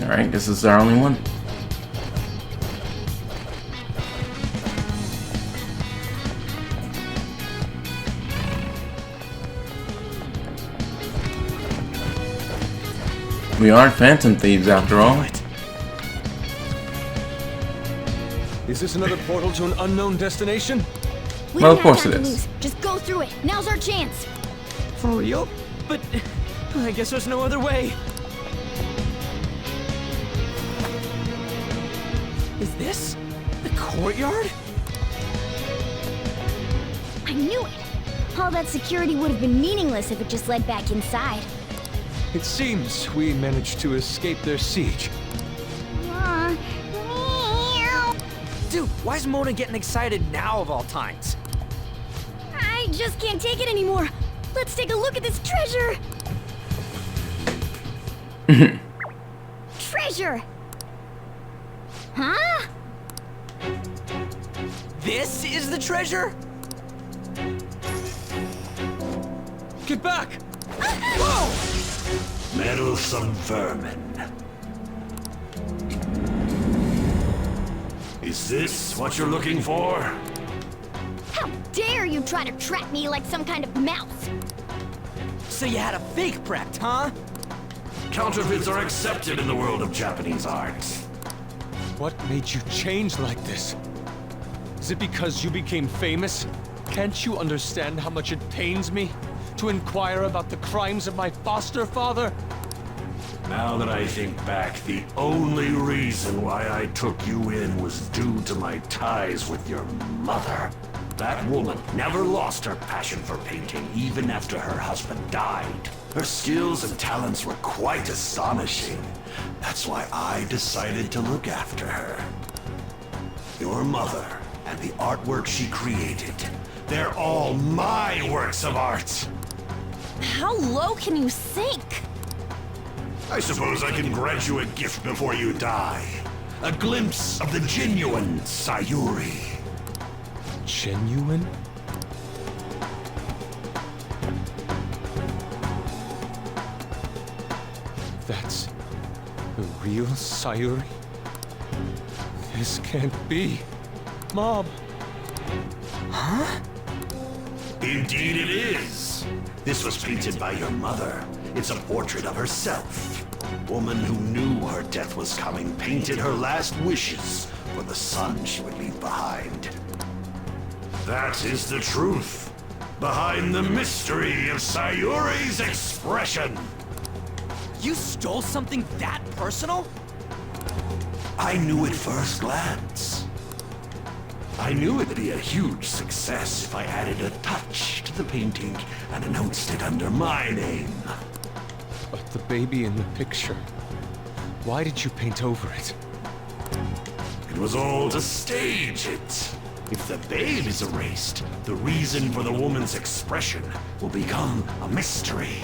Alright, this is our only one. We aren't phantom thieves after all. Is this another portal to an unknown destination? We Well, don't of course have it time to is. lose. Just go through it. Now's our chance. For real? But I guess there's no other way. Is this the courtyard? I knew it. All that security would have been meaningless if it just led back inside. It seems we managed to escape their siege. Dude, why is Mona getting excited now of all times? I just can't take it anymore. Let's take a look at this treasure. Treasure. Huh? This is the treasure? Get back! Whoa! Meddlesome vermin. Is this what you're looking for? How dare you try to trap me like some kind of mouse? So you had a fake prepped, huh? Counterfeits are accepted in the world of Japanese art. What made you change like this? Is it because you became famous? Can't you understand how much it pains me to inquire about the crimes of my foster father? Now that I think back, the only reason why I took you in was due to my ties with your mother. That woman never lost her passion for painting, even after her husband died. Her skills and talents were quite astonishing. That's why I decided to look after her. Your mother and the artwork she created, they're all my works of art. How low can you sink? I suppose I can grant you a gift before you die. A glimpse of the genuine Sayuri. genuine? That's the real Sayuri? This can't be. Mom! Indeed it is. This was painted by your mother. It's a portrait of herself. A woman who knew her death was coming painted her last wishes for the son she would leave behind. That is the truth behind the mystery of Sayuri's expression. You stole something that personal? I knew at first glance. I knew it'd be a huge success if I added a touch to the painting and announced it under my name. But the baby in the picture, why did you paint over it? It was all to stage it. If the babe is erased, the reason for the woman's expression will become a mystery.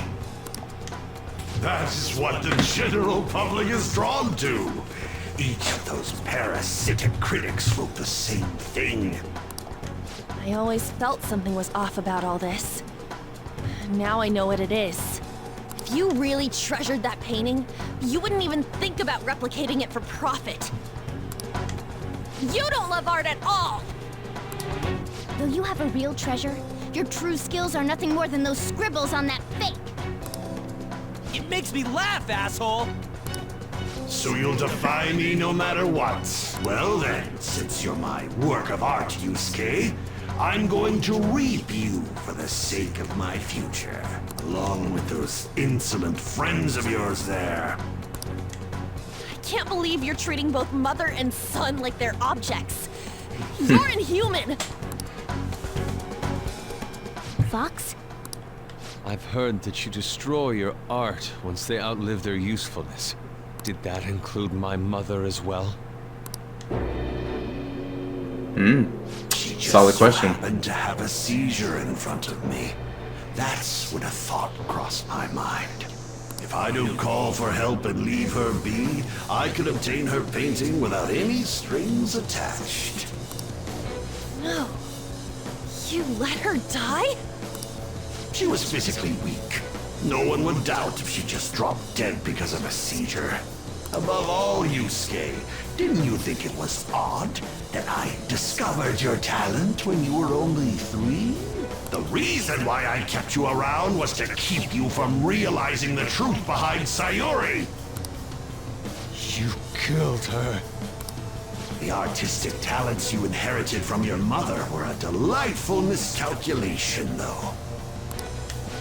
That is what the general public is drawn to. Each of those parasitic critics wrote the same thing. I always felt something was off about all this. Now I know what it is. If you really treasured that painting, you wouldn't even think about replicating it for profit. You don't love art at all! Though you have a real treasure, your true skills are nothing more than those scribbles on that fake. It makes me laugh, asshole! So you'll defy me no matter what. Well then, since you're my work of art, Yusuke, I'm going to reap you for the sake of my future, along with those insolent friends of yours there. I can't believe you're treating both mother and son like they're objects. You're inhuman! Fox? I've heard that you destroy your art once they outlive their usefulness. Did that include my mother as well? She just Solid question. happened to have a seizure in front of me. That's when a thought crossed my mind. If I don't call for help and leave her be, I could obtain her painting without any strings attached. No. You let her die? She was physically weak. No one would doubt if she just dropped dead because of a seizure. Above all, Yusuke, didn't you think it was odd that I discovered your talent when you were only 3? The reason why I kept you around was to keep you from realizing the truth behind Sayuri. You killed her. The artistic talents you inherited from your mother were a delightful miscalculation, though.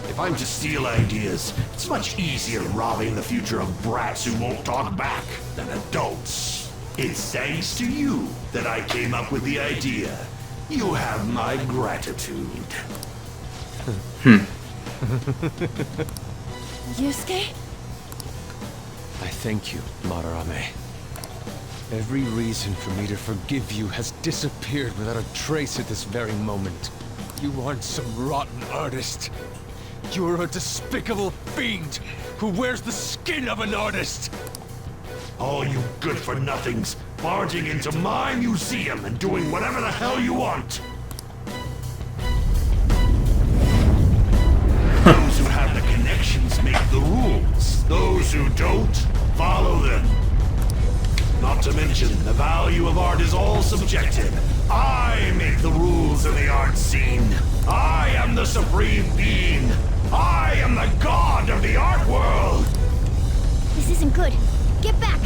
If I'm to steal ideas, it's much easier robbing the future of brats who won't talk back than adults. It's thanks to you that I came up with the idea. You have my gratitude. Yusuke? I thank you, Madarame. Every reason for me to forgive you has disappeared without a trace at this very moment. You aren't some rotten artist. You're a despicable fiend who wears the skin of an artist! All you good-for-nothings barging into my museum and doing whatever the hell you want. Those who have the connections make the rules. Those who don't, follow them. Not to mention, the value of art is all subjective. I make the rules in the art scene. I am the supreme being. I am the god of the art world. This isn't good. Get back!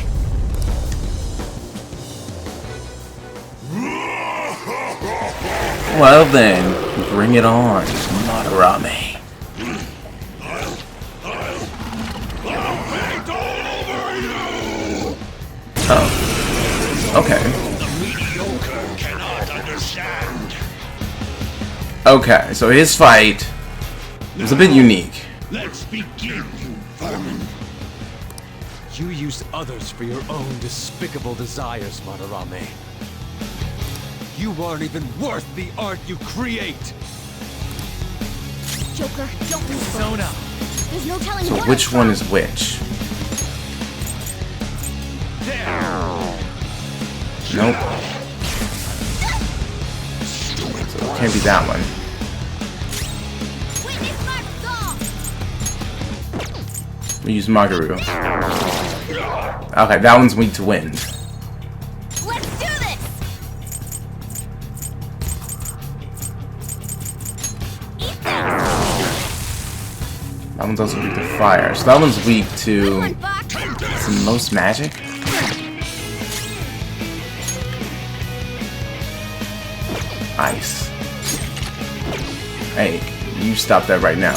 Well then, bring it on, Madarame. Oh. Okay. Mediocre cannot understand. Okay, so his fight was a bit unique. Let's begin, you vermin. You used others for your own despicable desires, Madarame. You aren't even worth the art you create! Joker, don't move. Sona. There's no telling So what which one is which? Nope. Stupid Can't be that one. We use Magaru. Okay, that one's weak to wind. Let's do this. That one's also weak to fire. So that one's weak to most magic. Ice. Hey, you stop that right now.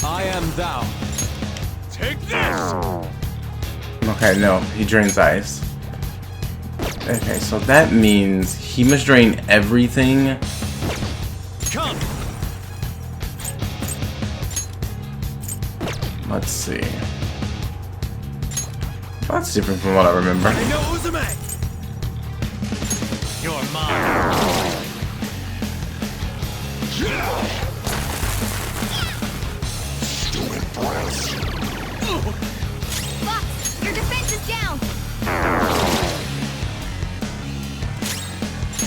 I am thou. Take this! Okay, no, he drains ice. Okay, so that means he must drain everything. Come! Let's see. That's different from what I remember. I know Uzume! You're mine. Fox, your defense is down.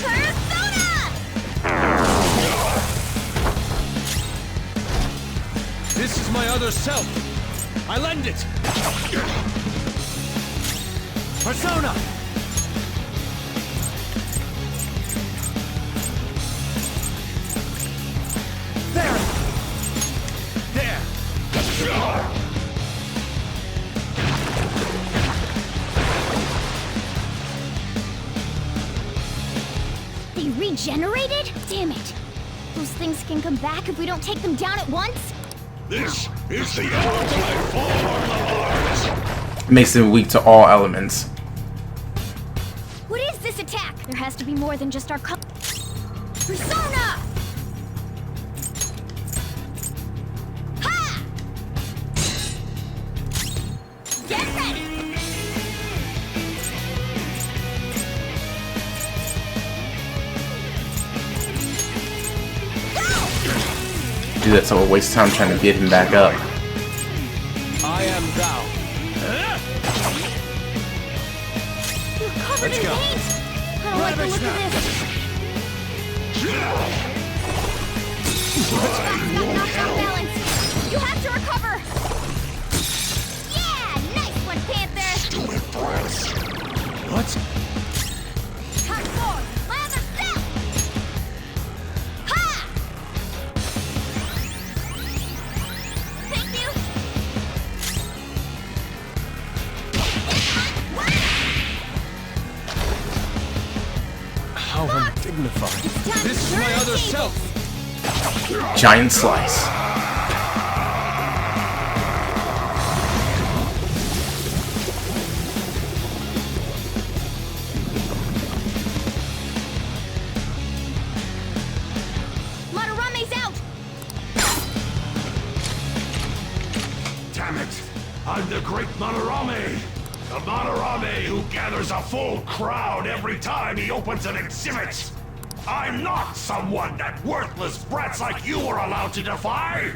Persona! This is my other self. I lend it. Persona! There! There! They regenerated? Damn it. Those things can come back if we don't take them down at once? This is the ultimate form of ours. Makes him weak to all elements. What is this attack? There has to be more than just our Persona! Ha! Get ready! Do that so we'll waste time trying to get him back up. I am thou. You're covered Let's in go. paint! I don't like the look of this. Fox got knocked off balance. You have to recover! Yeah! Nice one, Panther! What? Hot forward! My other step! Ha! Thank you! How undignified. Time This to is my turn other the self. Giant slice. Madarame's out! Damn it! I'm the great Madarame! The Madarame who gathers a full crowd every time he opens an exhibit! I'm not someone that worthless brats like you are allowed to defy!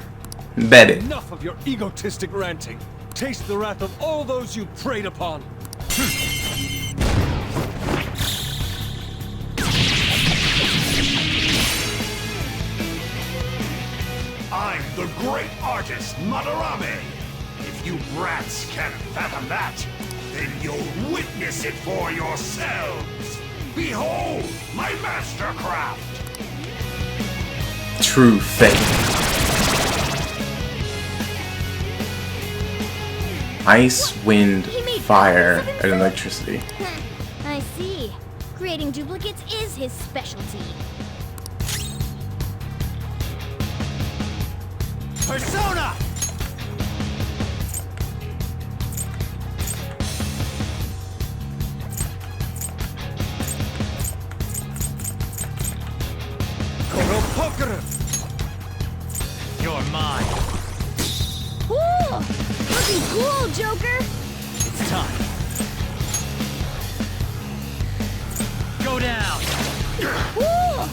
Bet it. Enough of your egotistic ranting. Taste the wrath of all those you preyed upon. I'm the great artist, Madarame! If you brats can't fathom that, then you'll witness it for yourselves! Behold my mastercraft! True faith. Ice, wind, fire, and electricity. I see. Creating duplicates is his specialty. Persona! You're mine. Cool! Looking cool, Joker! It's time.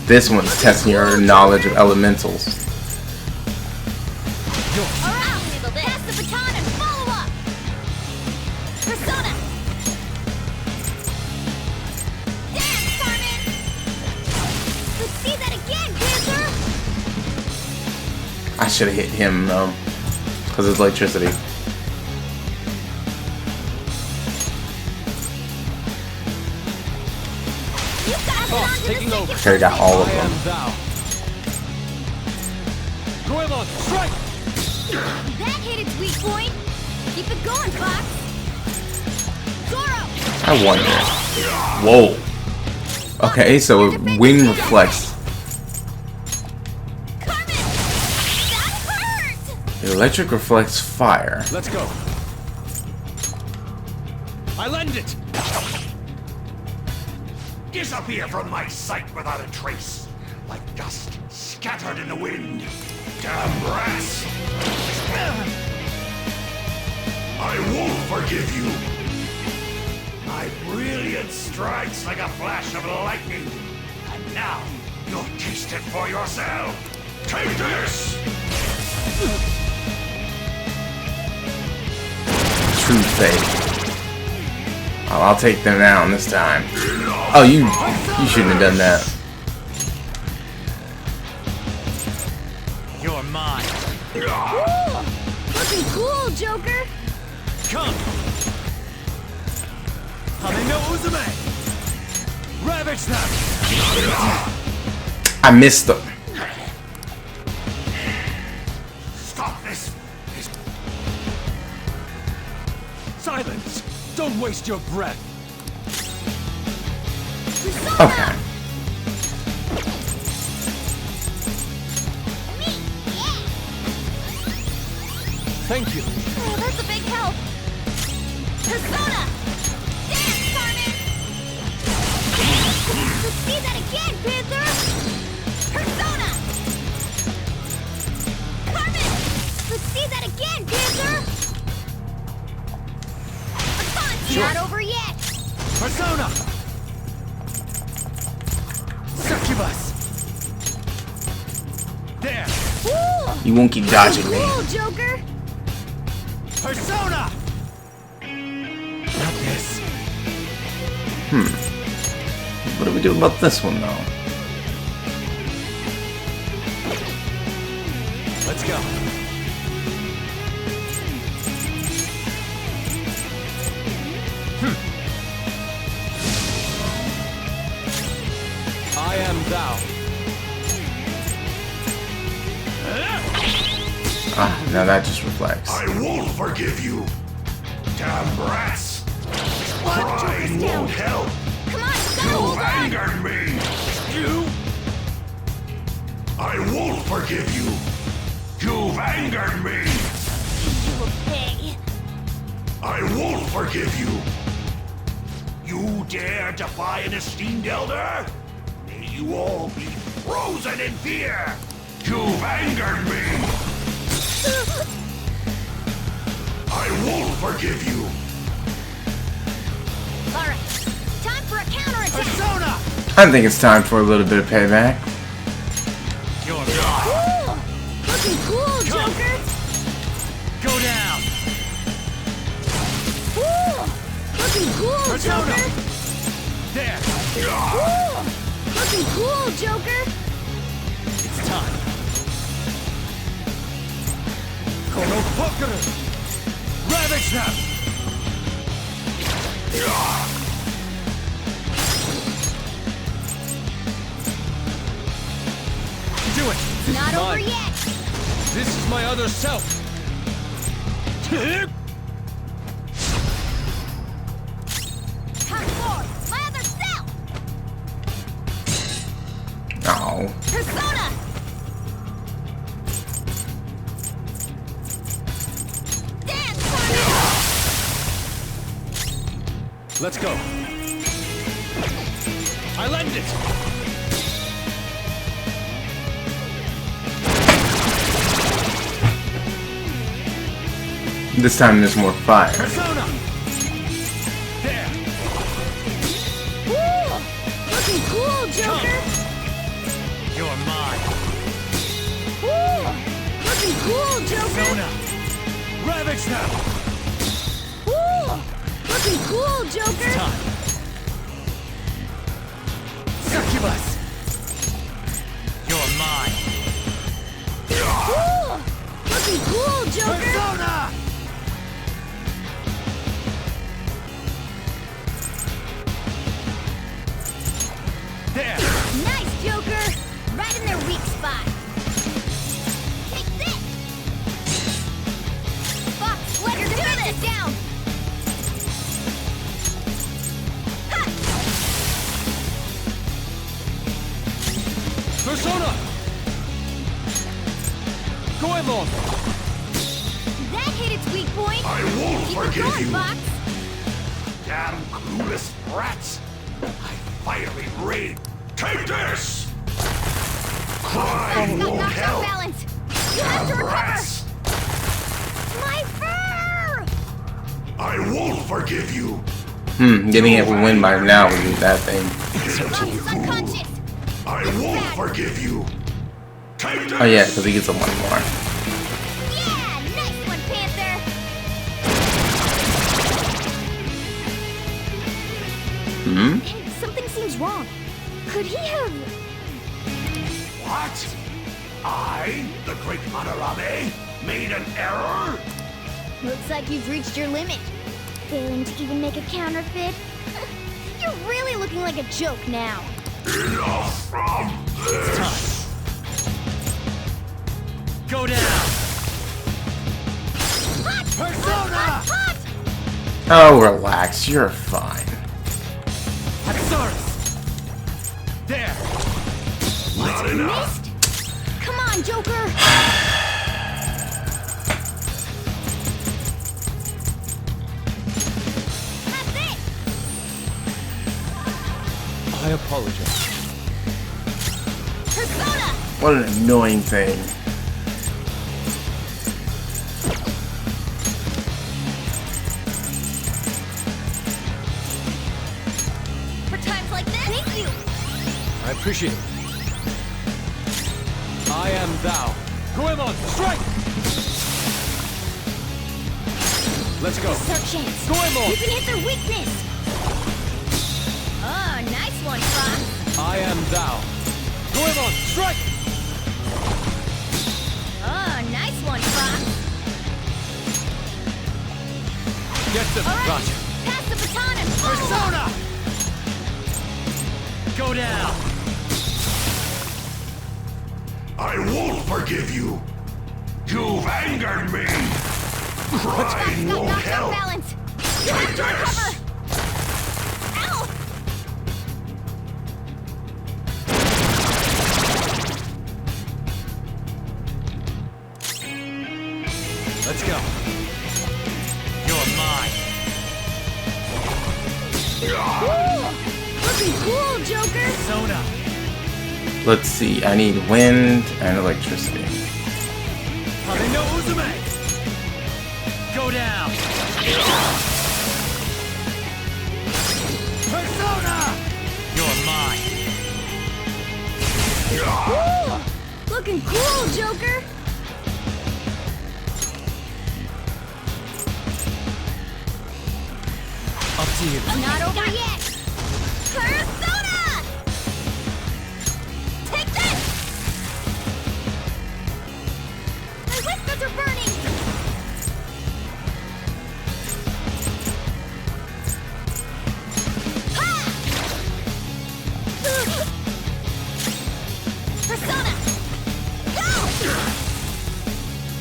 This one's testing your knowledge of elementals. Alright, pass the baton and follow up! Persona! Dance, Carmen! Let's see that again, Panther! I should have hit him though, because of electricity. Taking over. Carried out all of I am them. thou. Goemon, strike! That hit its weak point! Keep it going, Fox! Zoro! I wonder. Whoa. Okay, so wind reflects. Carmen! That hurt! The electric reflects fire. Let's go. I lend it. Disappear from my sight without a trace, like dust scattered in the wind. Damn brass! I won't forgive you. My brilliance strikes like a flash of lightning, and now you'll taste it for yourself. Take this! True fate. Oh, I'll take them down this time. Oh, you shouldn't have done that. You're mine. Looking cool, Joker! Come. Uzume. Ravage them. I missed them. Stop this! Silence. Don't waste your breath. Okay. Thank you. Oh, that's a big help! Persona! Dance, Carmen! Let's see that again, Panther! Persona! Carmen! Let's see that again, Panther! It's not over yet! Persona. Succubus. There. Ooh, You won't keep dodging me. cool, Joker! Persona. Not this. What do we do about this one though? Let's go. I am thou. Ah, now that just reflects. I won't forgive you! Damn brats! Crying won't help! Come on, go! You've Hold on! angered me! You? I won't forgive you! You've angered me! You will pay. I won't forgive you! You dare defy an esteemed elder? May you all be frozen in fear! You've angered me! I won't forgive you! Alright, time for a counterattack! Persona. I think it's time for a little bit of payback. You're Ooh, looking cool, Joker! go down. Ooh, looking cool, Persona. Joker! There. Ooh, looking cool, Joker! It's time. Kono Pokeru. Ravage them. Do it. This Not is over mine. yet! This is my other self. Come forward, my other self! Oh. Persona! Dance, Carmen! Let's go. I lend it. This time there's more fire. Persona. There. Ooh, looking cool, Joker! Catch them! Ooh, looking cool, Joker. Time. Succubus! You're mine. Ooh, looking cool, Joker. Persona! There! Nice, Joker. Right in their weak spot. Take this. Fox, let her do this. Down. Ha! Persona! Goemon! That hit its weak point. I won't Keep forgive it going, you. Fox. Damn clueless rats! I finally read. Take this! Crying Got won't knocked off help. balance. You have to Damn recover. rats! My fur! I won't forgive you. Getting it would win by now would be that thing. Fox is unconscious. I won't forgive you. Take this! Oh yeah, because he gets a one more. Yeah, nice one, Panther. Hey, something seems wrong. Could he have... What? I, the great Madarame, made an error? Looks like you've reached your limit. Failing to even make a counterfeit? You're really looking like a joke now. Enough from this! Go down! Hot! Persona! Hot, hot, Oh, relax. You're fine. Haxorus! There! Not enough. Missed? Come on, Joker! That's it! I apologize. Persona! What an annoying thing. For times like this? Thank you! I appreciate it. I am thou. Goemon, strike! Let's go. This is our chance. Goemon! You can hit their weakness! Oh, nice one, Fox! I am thou. Goemon, strike! Oh, nice one, Fox! Get them. All right, Gotcha. pass the baton and follow up. Persona! Go down! I won't forgive you. You've angered me. Crying Got won't knocked off help. balance! You have to recover! Ow! Let's go. You're mine. Looking cool, Joker! Persona! Let's see. I need wind and electricity. No Uzume! Go down! Persona! You're mine. Looking cool, Joker! Up to you. Not over yet! Persona! Take this! My whiskers are burning! Ha! Persona! Go!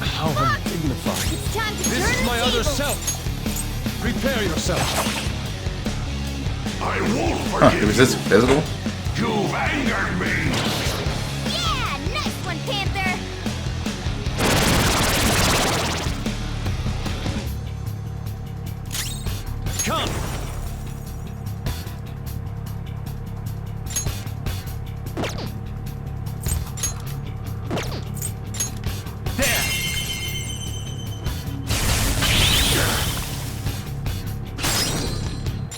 How undignified. It's time to This turn is the my other tables. self. Prepare yourself. I won't Huh, forgive was this physical? you. You've angered me. Yeah, nice one, Panther. Come! There!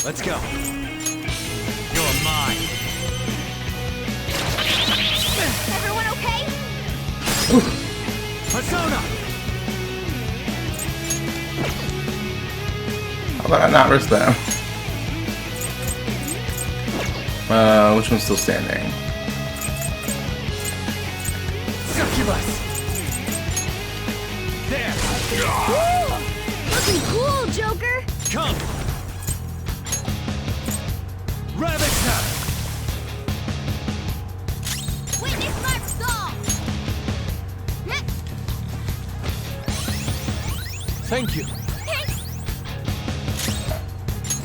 Let's go. You're mine. Everyone okay? Persona! would I not risk that? Which one's still standing? Succubus! There! Woo! Looking cool, Joker! Come! Ravage her! Witness my resolve! Thank you.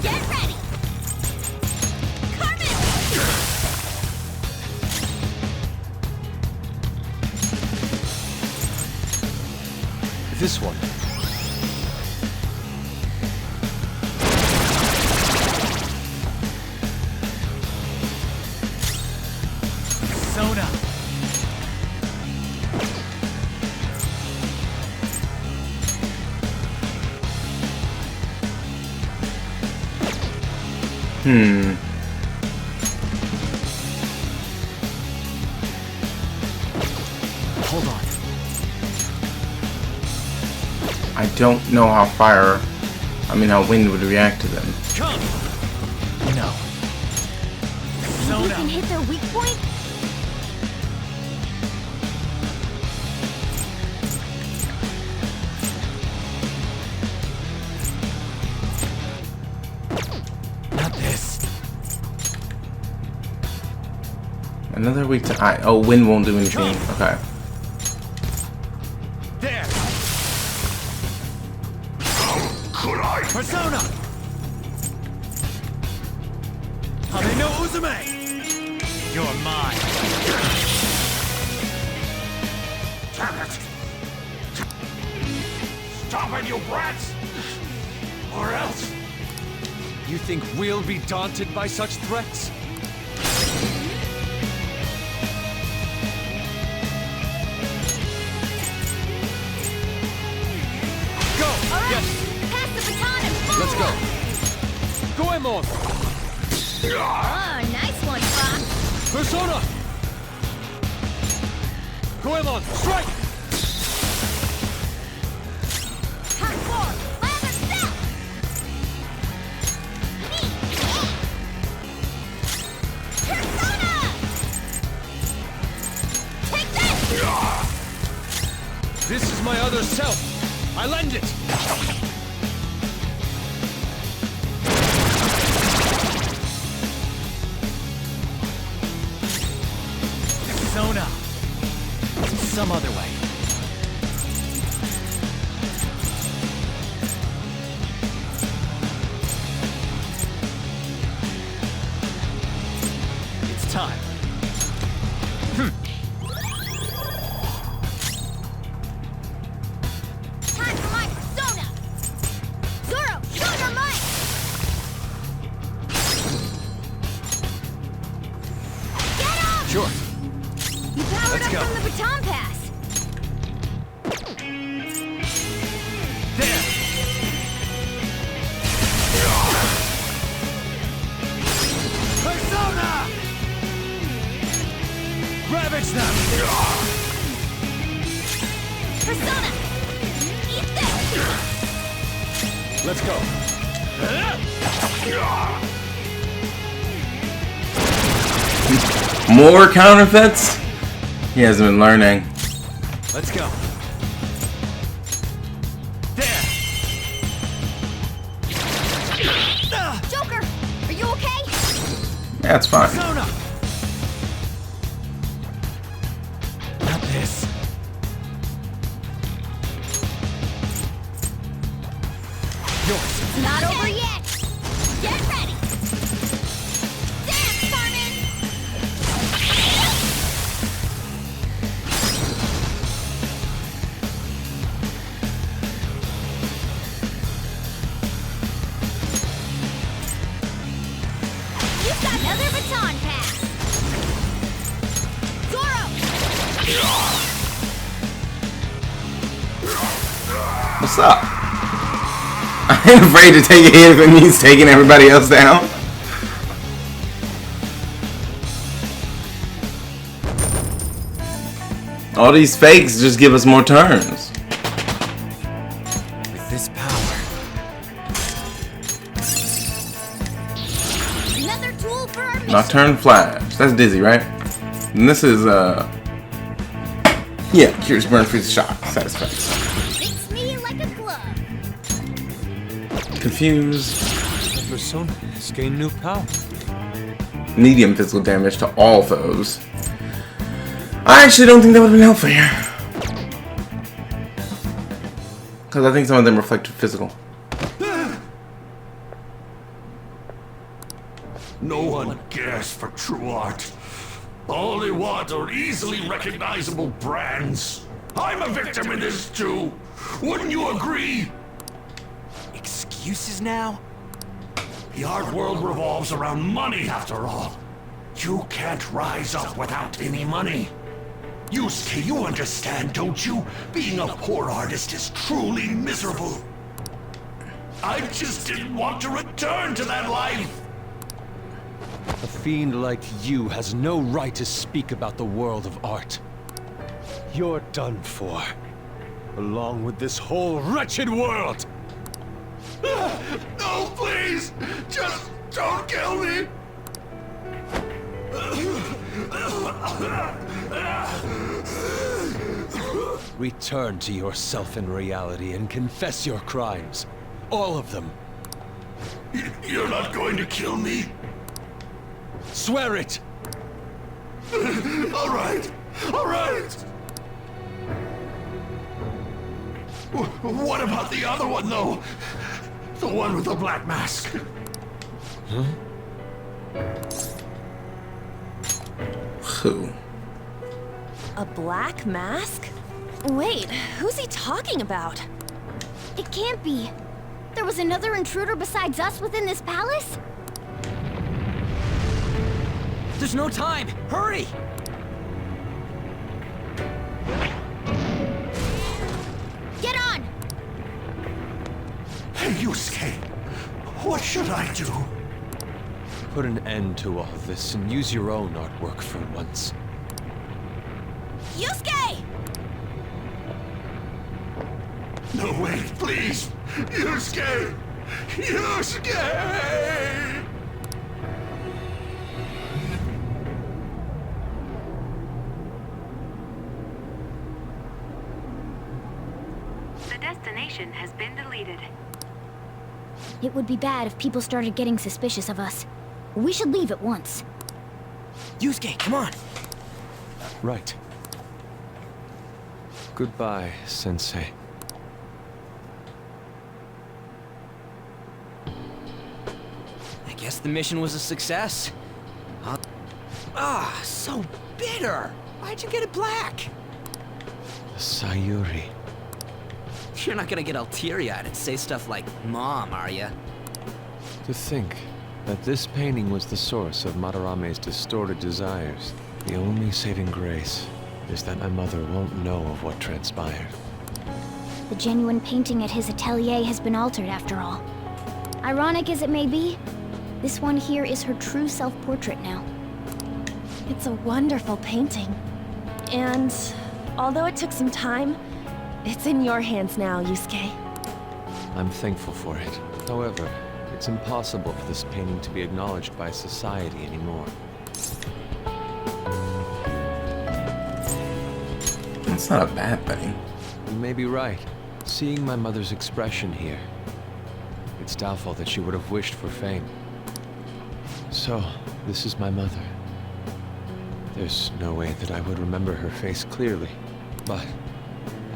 Get ready! Carmen! This one. Sona! Hold on. I don't know how how wind would react to them. Come! No. You Sona! can hit their weak point? Not this. Another week to oh, wind won't do anything. Okay. There! Could I? Persona! Hame no Uzume! You're mine. Damn it! Stop it, you brats! Or else... You think we'll be daunted by such threats? Go! Yes! Pass the baton and follow Let's go! Goemon! Oh, nice one, Fox. Persona! Goemon, strike! Hot four! Lather step! Persona! Take this! This is my other self! I lend it! Sona! Some other way. It's time. Time for my persona! Zoro, show your might! Get up! Sure. You powered Let's up go. from the baton pass. There! Persona! Ravage them! Persona! Eat this! Let's go. More counterfeits? He hasn't been learning. Let's go. There! Joker, are you okay? Yeah, it's fine. Persona! Not this. Yours. It's not over yet. Get ready! Dance, Carmen! You've got another baton pass! Zoro! What's up? I ain't afraid to take a hit if it means taking everybody else down. All these fakes just give us more turns. With this power, Another tool for our mission. Nocturne Flash. That's Dizzy, right? And this is, yeah, Curious Burn Freeze Shock. Satisfaction. Fix me like a glove. Confused. The persona has gained new power. Medium physical damage to all foes. I actually don't think that would have been helpful here. Because I think some of them reflect physical. No one cares for true art. All they want are easily recognizable brands. I'm a victim in this too. Wouldn't you agree? Excuses now? The art world revolves around money after all. You can't rise up without any money. Yusuke, you understand, don't you? Being a poor artist is truly miserable. I just didn't want to return to that life. A fiend like you has no right to speak about the world of art. You're done for. Along with this whole wretched world! No, please! Just don't kill me! Return to yourself in reality and confess your crimes. All of them. You're not going to kill me? Swear it! All right. All right. What about the other one, though? The one with the black mask. Who? A black mask? Wait, who's he talking about? It can't be. There was another intruder besides us within this palace? There's no time! Hurry! Get on! Hey, Yusuke. What should I do? Put an end to all this and use your own artwork for once. Yusuke! No, wait, please. Yusuke! Yusuke! The destination has been deleted. It would be bad if people started getting suspicious of us. We should leave at once. Yusuke, come on! Right. Goodbye, Sensei. I guess the mission was a success. So bitter! Why'd you get it black? Sayuri. You're not gonna get all teary-eyed and say stuff like, Mom, are ya? To think that this painting was the source of Madarame's distorted desires. The only saving grace is that my mother won't know of what transpired. The genuine painting at his atelier has been altered after all. Ironic as it may be, this one here is her true self-portrait now. It's a wonderful painting. And although it took some time, it's in your hands now, Yusuke. I'm thankful for it. However, it's impossible for this painting to be acknowledged by society anymore. That's not a bad thing. You may be right. Seeing my mother's expression here, it's doubtful that she would have wished for fame. So, this is my mother. There's no way that I would remember her face clearly, but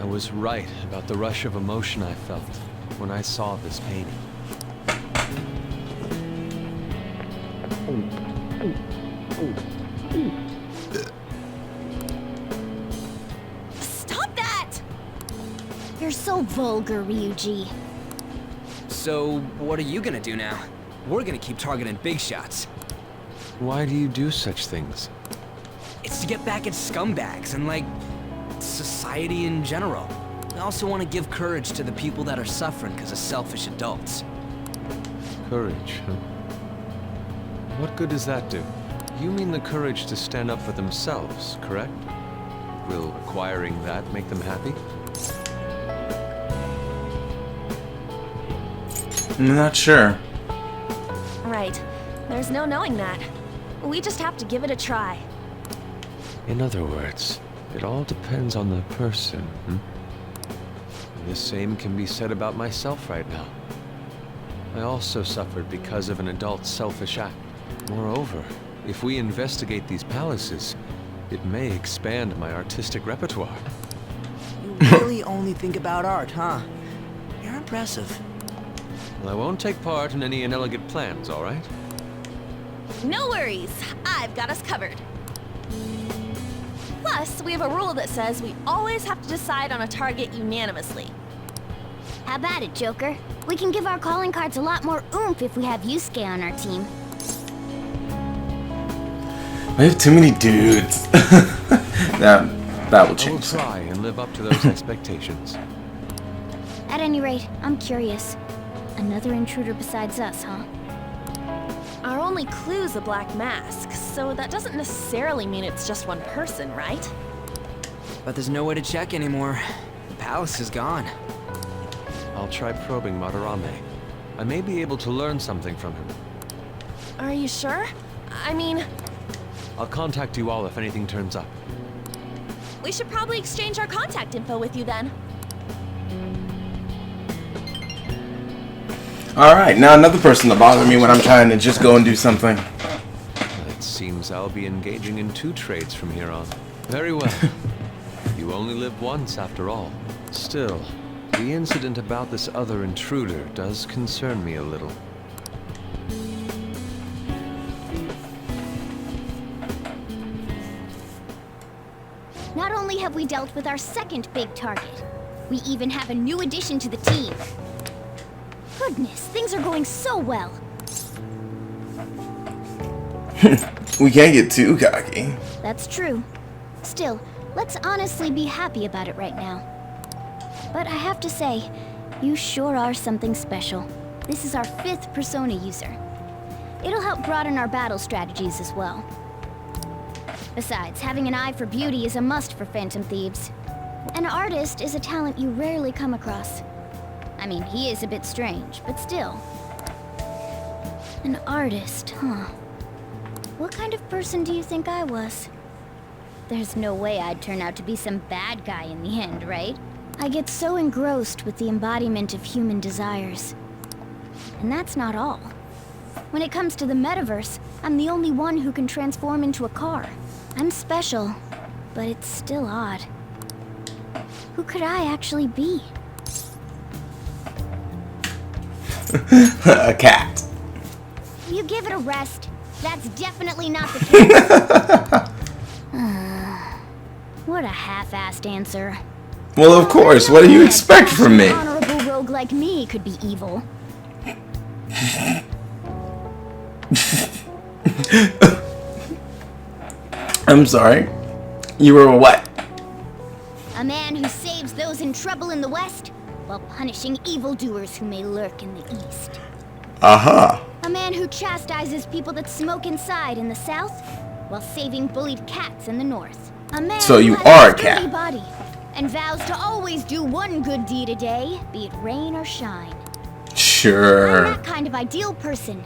I was right about the rush of emotion I felt when I saw this painting. Stop that! You're so vulgar, Ryuji. So, what are you gonna do now? We're gonna keep targeting big shots. Why do you do such things? It's to get back at scumbags and, like, society in general. I also want to give courage to the people that are suffering because of selfish adults. Courage, huh? What good does that do? You mean the courage to stand up for themselves, correct? Will acquiring that make them happy? I'm not sure. Right. There's There's no knowing that. We just have to give it a try. In other words, it all depends on the person, hmm? And the same can be said about myself right now. I also suffered because of an adult's selfish act. Moreover, if we investigate these palaces, it may expand my artistic repertoire. You really only think about art, huh? You're impressive. Well, I won't take part in any inelegant plans, all right? No worries, I've got us covered. Plus, we have a rule that says we always have to decide on a target unanimously. How about it, Joker? We can give our calling cards a lot more oomph if we have Yusuke on our team. I have too many dudes. that will I will change. try and live up to those expectations. At any rate, I'm curious. Another intruder besides us, huh? Our only clue's a black mask, so that doesn't necessarily mean it's just one person, right? But there's no way to check anymore. The palace is gone. I'll try probing Madarame. I may be able to learn something from him. Are you sure? I mean, I'll contact you all if anything turns up. we should probably exchange our contact info with you then. Alright, now another person to bother me when I'm trying to just go and do something. It seems I'll be engaging in 2 trades from here on. Very well. You only live once, after all. Still, the incident about this other intruder does concern me a little. Not only have we dealt with our second big target, we even have a new addition to the team. Goodness, things are going so well. We can't get too cocky. That's true. Still, let's honestly be happy about it right now. But I have to say, you sure are something special. This is our 5th persona user. It'll help broaden our battle strategies as well. Besides, having an eye for beauty is a must for Phantom Thieves. An artist is a talent you rarely come across. I mean, he is a bit strange, but still. An artist, huh? What kind of person do you think I was? There's no way I'd turn out to be some bad guy in the end, right? I get so engrossed with the embodiment of human desires. And that's not all. When it comes to the metaverse, I'm the only one who can transform into a car. I'm special, but it's still odd. Who could I actually be? A cat. You give it a rest. That's definitely not the case. What a half-assed answer. Well, of course. What do you expect from me? An honorable rogue like me could be evil. I'm sorry. You were what? A man who saves those in trouble in the West, while punishing evildoers who may lurk in the East. Aha. A man who chastises people that smoke inside in the South, while saving bullied cats in the North. A man So you who are has a sturdy cat. body, and vows to always do one good deed a day, be it rain or shine. I'm Sure. that kind of ideal person.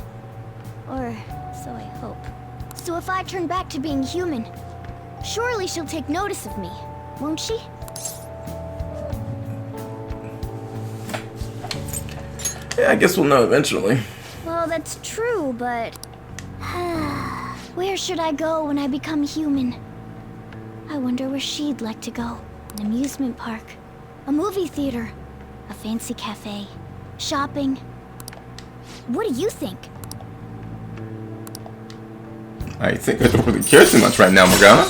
Or so I hope. So if I turn back to being human, surely she'll take notice of me, won't she? Yeah, I guess we'll know eventually. Well, that's true, but... where should I go when I become human? I wonder where she'd like to go. An amusement park, a movie theater, a fancy cafe, shopping. What do you think? I think I don't really care too much right now, Morgana.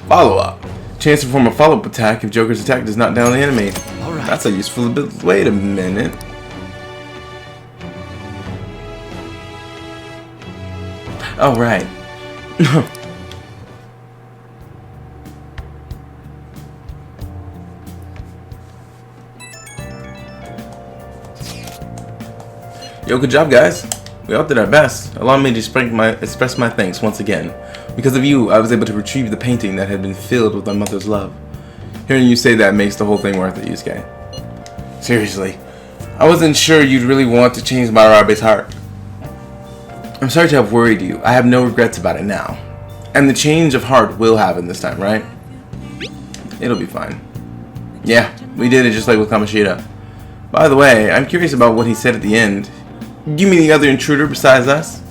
Follow-up. Chance to perform a follow-up attack if Joker's attack does not down the enemy. Alright. That's a useful ability. Wait a minute. Oh, right. Yo, good job, guys. We all did our best. Allow me to express my thanks once again. Because of you, I was able to retrieve the painting that had been filled with my mother's love. Hearing you say that makes the whole thing worth it, Yusuke. Seriously, I wasn't sure you'd really want to change Madarame's heart. I'm sorry to have worried you. I have no regrets about it now. And the change of heart will happen this time, right? It'll be fine. Yeah, we did it just like with Kamoshida. By the way, I'm curious about what he said at the end. You mean the other intruder besides us?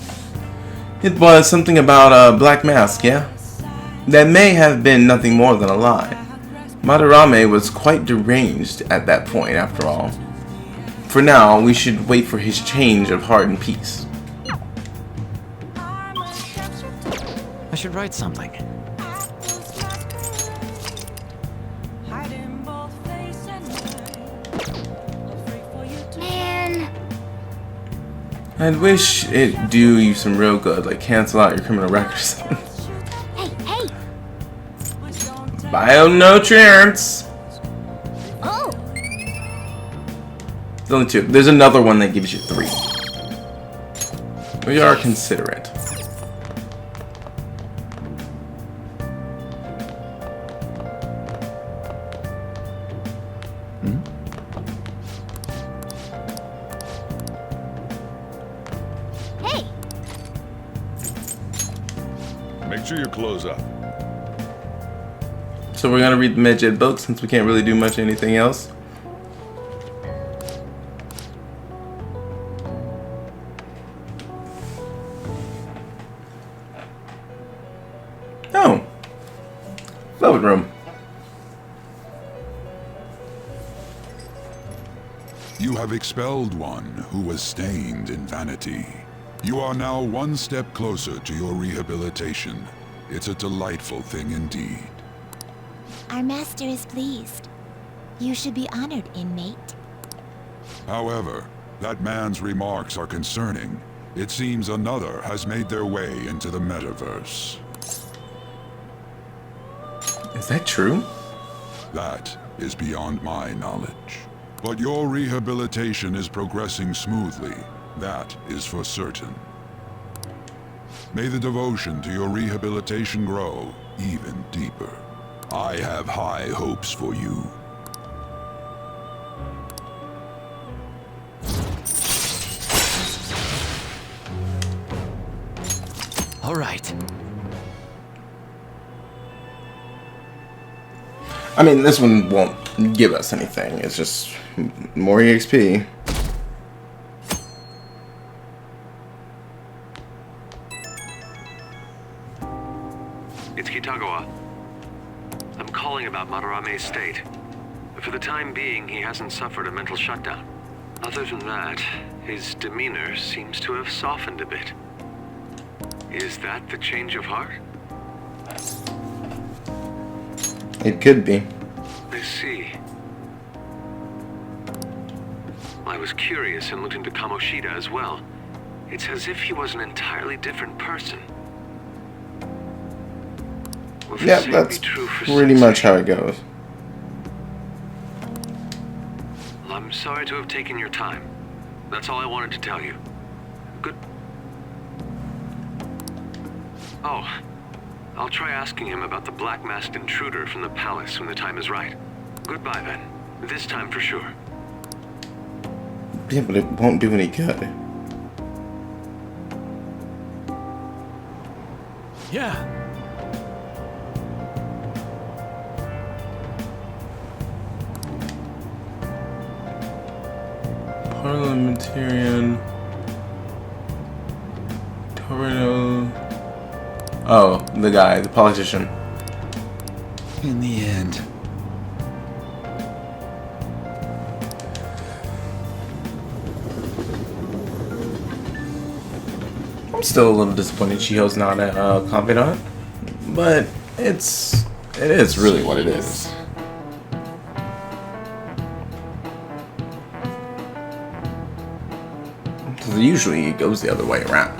It was something about a black mask, yeah? That may have been nothing more than a lie. Madarame was quite deranged at that point, after all. For now, we should wait for his change of heart and peace. I should write something. Man. I'd wish it'd do you some real good, like cancel out your criminal records. Hey, hey. Bionutrients! Oh. There's only 2. There's another one that gives you 3. We are considerate. Hey. Make sure you close up. So we're gonna read the Medjed book since we can't really do much anything else. Oh. Velvet room. You have expelled one who was stained in vanity. You are now one step closer to your rehabilitation. It's a delightful thing indeed. Our master is pleased. You should be honored, inmate. However, that man's remarks are concerning. It seems another has made their way into the metaverse. Is that true? That is beyond my knowledge. But your rehabilitation is progressing smoothly. That is for certain. May the devotion to your rehabilitation grow even deeper. I have high hopes for you. All right. I mean, this one won't give us anything. It's just more EXP. It's Kitagawa. I'm calling about Madarame's state. For the time being, he hasn't suffered a mental shutdown. Other than that, his demeanor seems to have softened a bit. Is that the change of heart? It could be. I see. I was curious and looked into Kamoshida as well. It's as if he was an entirely different person. Will the Yeah, same that's be true for pretty Sensei? much how it goes. I'm sorry to have taken your time. That's all I wanted to tell you. Good. Oh, I'll try asking him about the black-masked intruder from the palace when the time is right. Goodbye then. This time for sure. Yeah, but it won't do any good. Yeah. Parliamentarian. Torino. Oh, the guy, the politician. In the end. I'm still a little disappointed Chiho's not a confidant, but it is really what it is. Usually it goes the other way around.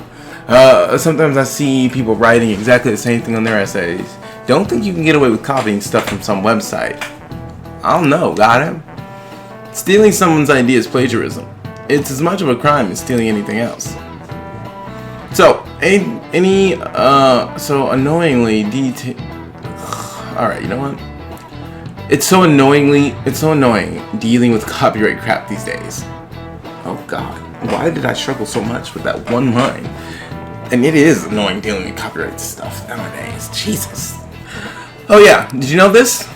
Sometimes I see people writing exactly the same thing on their essays. Don't think you can get away with copying stuff from some website. I don't know, got him? Stealing someone's idea is plagiarism. It's as much of a crime as stealing anything else. So, so annoyingly alright, you know what? It's so annoying dealing with copyright crap these days. Oh god, why did I struggle so much with that one line? And it is annoying dealing with copyright stuff nowadays. Jesus. Oh yeah, did you know this?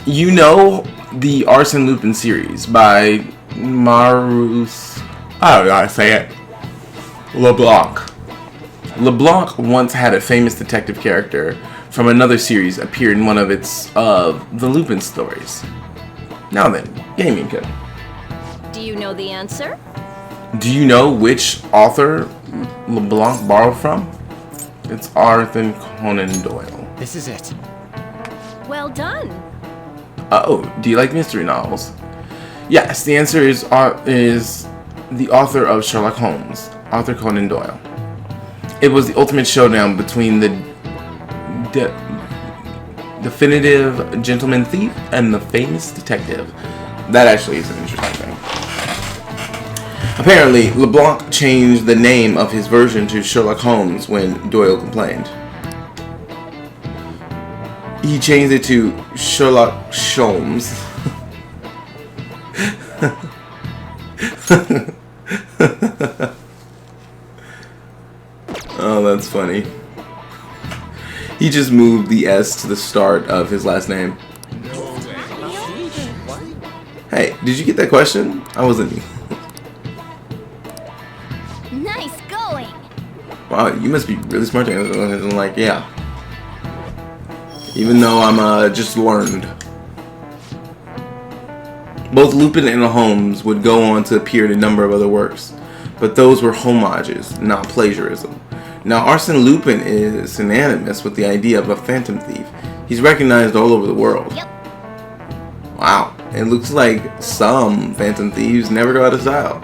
You know the Arsène Lupin series by Marus... I don't know how to say it. LeBlanc. LeBlanc once had a famous detective character from another series appear in one of its the Lupin stories. Now then, gaming code. Do you know the answer? Do you know which author LeBlanc borrowed from? It's Arthur Conan Doyle. This is it. Well done. Oh, do you like mystery novels? Yes, the answer is the author of Sherlock Holmes, Arthur Conan Doyle. It was the ultimate showdown between the definitive gentleman thief and the famous detective. That actually is an interesting thing. Apparently, LeBlanc changed the name of his version to Sherlock Holmes when Doyle complained. He changed it to Sherlock Sholmes. Oh, that's funny. He just moved the S to the start of his last name. Hey, did you get that question? I wasn't. Nice going. Wow, you must be really smart. I'm like, yeah. Even though I'm just learned. Both Lupin and Holmes would go on to appear in a number of other works, but those were homages, not plagiarism. Now, Arsène Lupin is synonymous with the idea of a phantom thief. He's recognized all over the world. Yep. Wow, it looks like some phantom thieves never go out of style.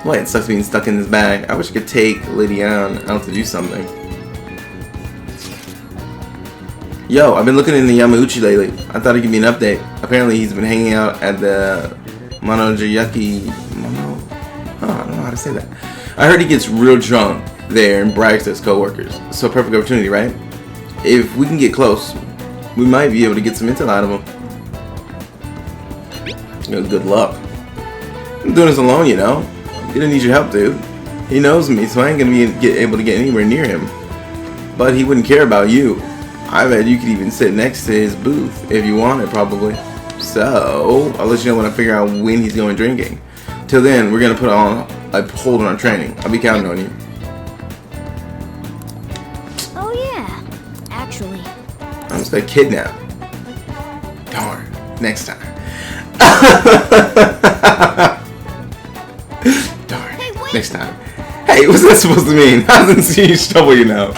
Boy, it sucks being stuck in this bag. I wish I could take Lady Anne out to do something. Yo, I've been looking in the Yamauchi lately. I thought I'd give you an update. Apparently he's been hanging out at the Monojayaki... I don't know how to say that. I heard he gets real drunk there and brags to his coworkers. So perfect opportunity, right? If we can get close, we might be able to get some intel out of him. You know, good luck. I'm doing this alone, you know. He didn't need your help, dude. He knows me, so I ain't gonna be able to get anywhere near him. But he wouldn't care about you. I bet you could even sit next to his booth if you wanted, probably. So, I'll let you know when I figure out when he's going drinking. Till then, we're gonna put on a hold on our training. I'll be counting on you. Oh yeah, actually. I'm just gonna kidnap. Darn. Next time. Darn. Hey, wait. Next time. Hey, what's that supposed to mean? I didn't see you trouble you now.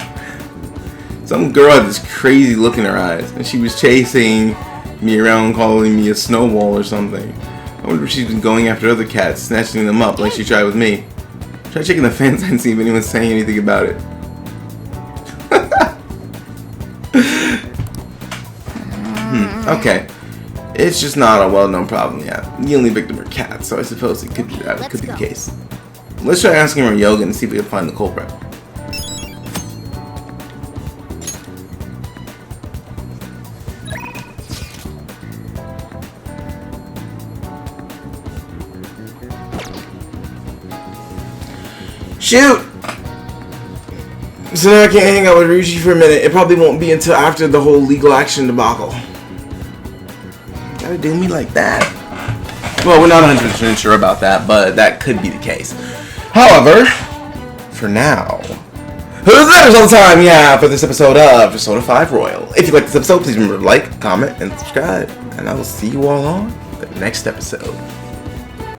Some girl had this crazy look in her eyes, and she was chasing me around, calling me a snowball or something. I wonder if she's been going after other cats, snatching them up like she tried with me. Try checking the fence and see if anyone's saying anything about it. Okay. It's just not a well-known problem yet. The only victim are cats, so I suppose it could be that. It could be the case. Let's try asking her Yoga and see if we can find the culprit. Shoot! So now I can't hang out with Ryuji for a minute. It probably won't be until after the whole legal action debacle. Gotta do me like that. Well, we're not 100% sure about that, but that could be the case. However, for now, that is all the time we have for this episode of Persona 5 Royal. If you like this episode, please remember to like, comment, and subscribe. And I will see you all on the next episode.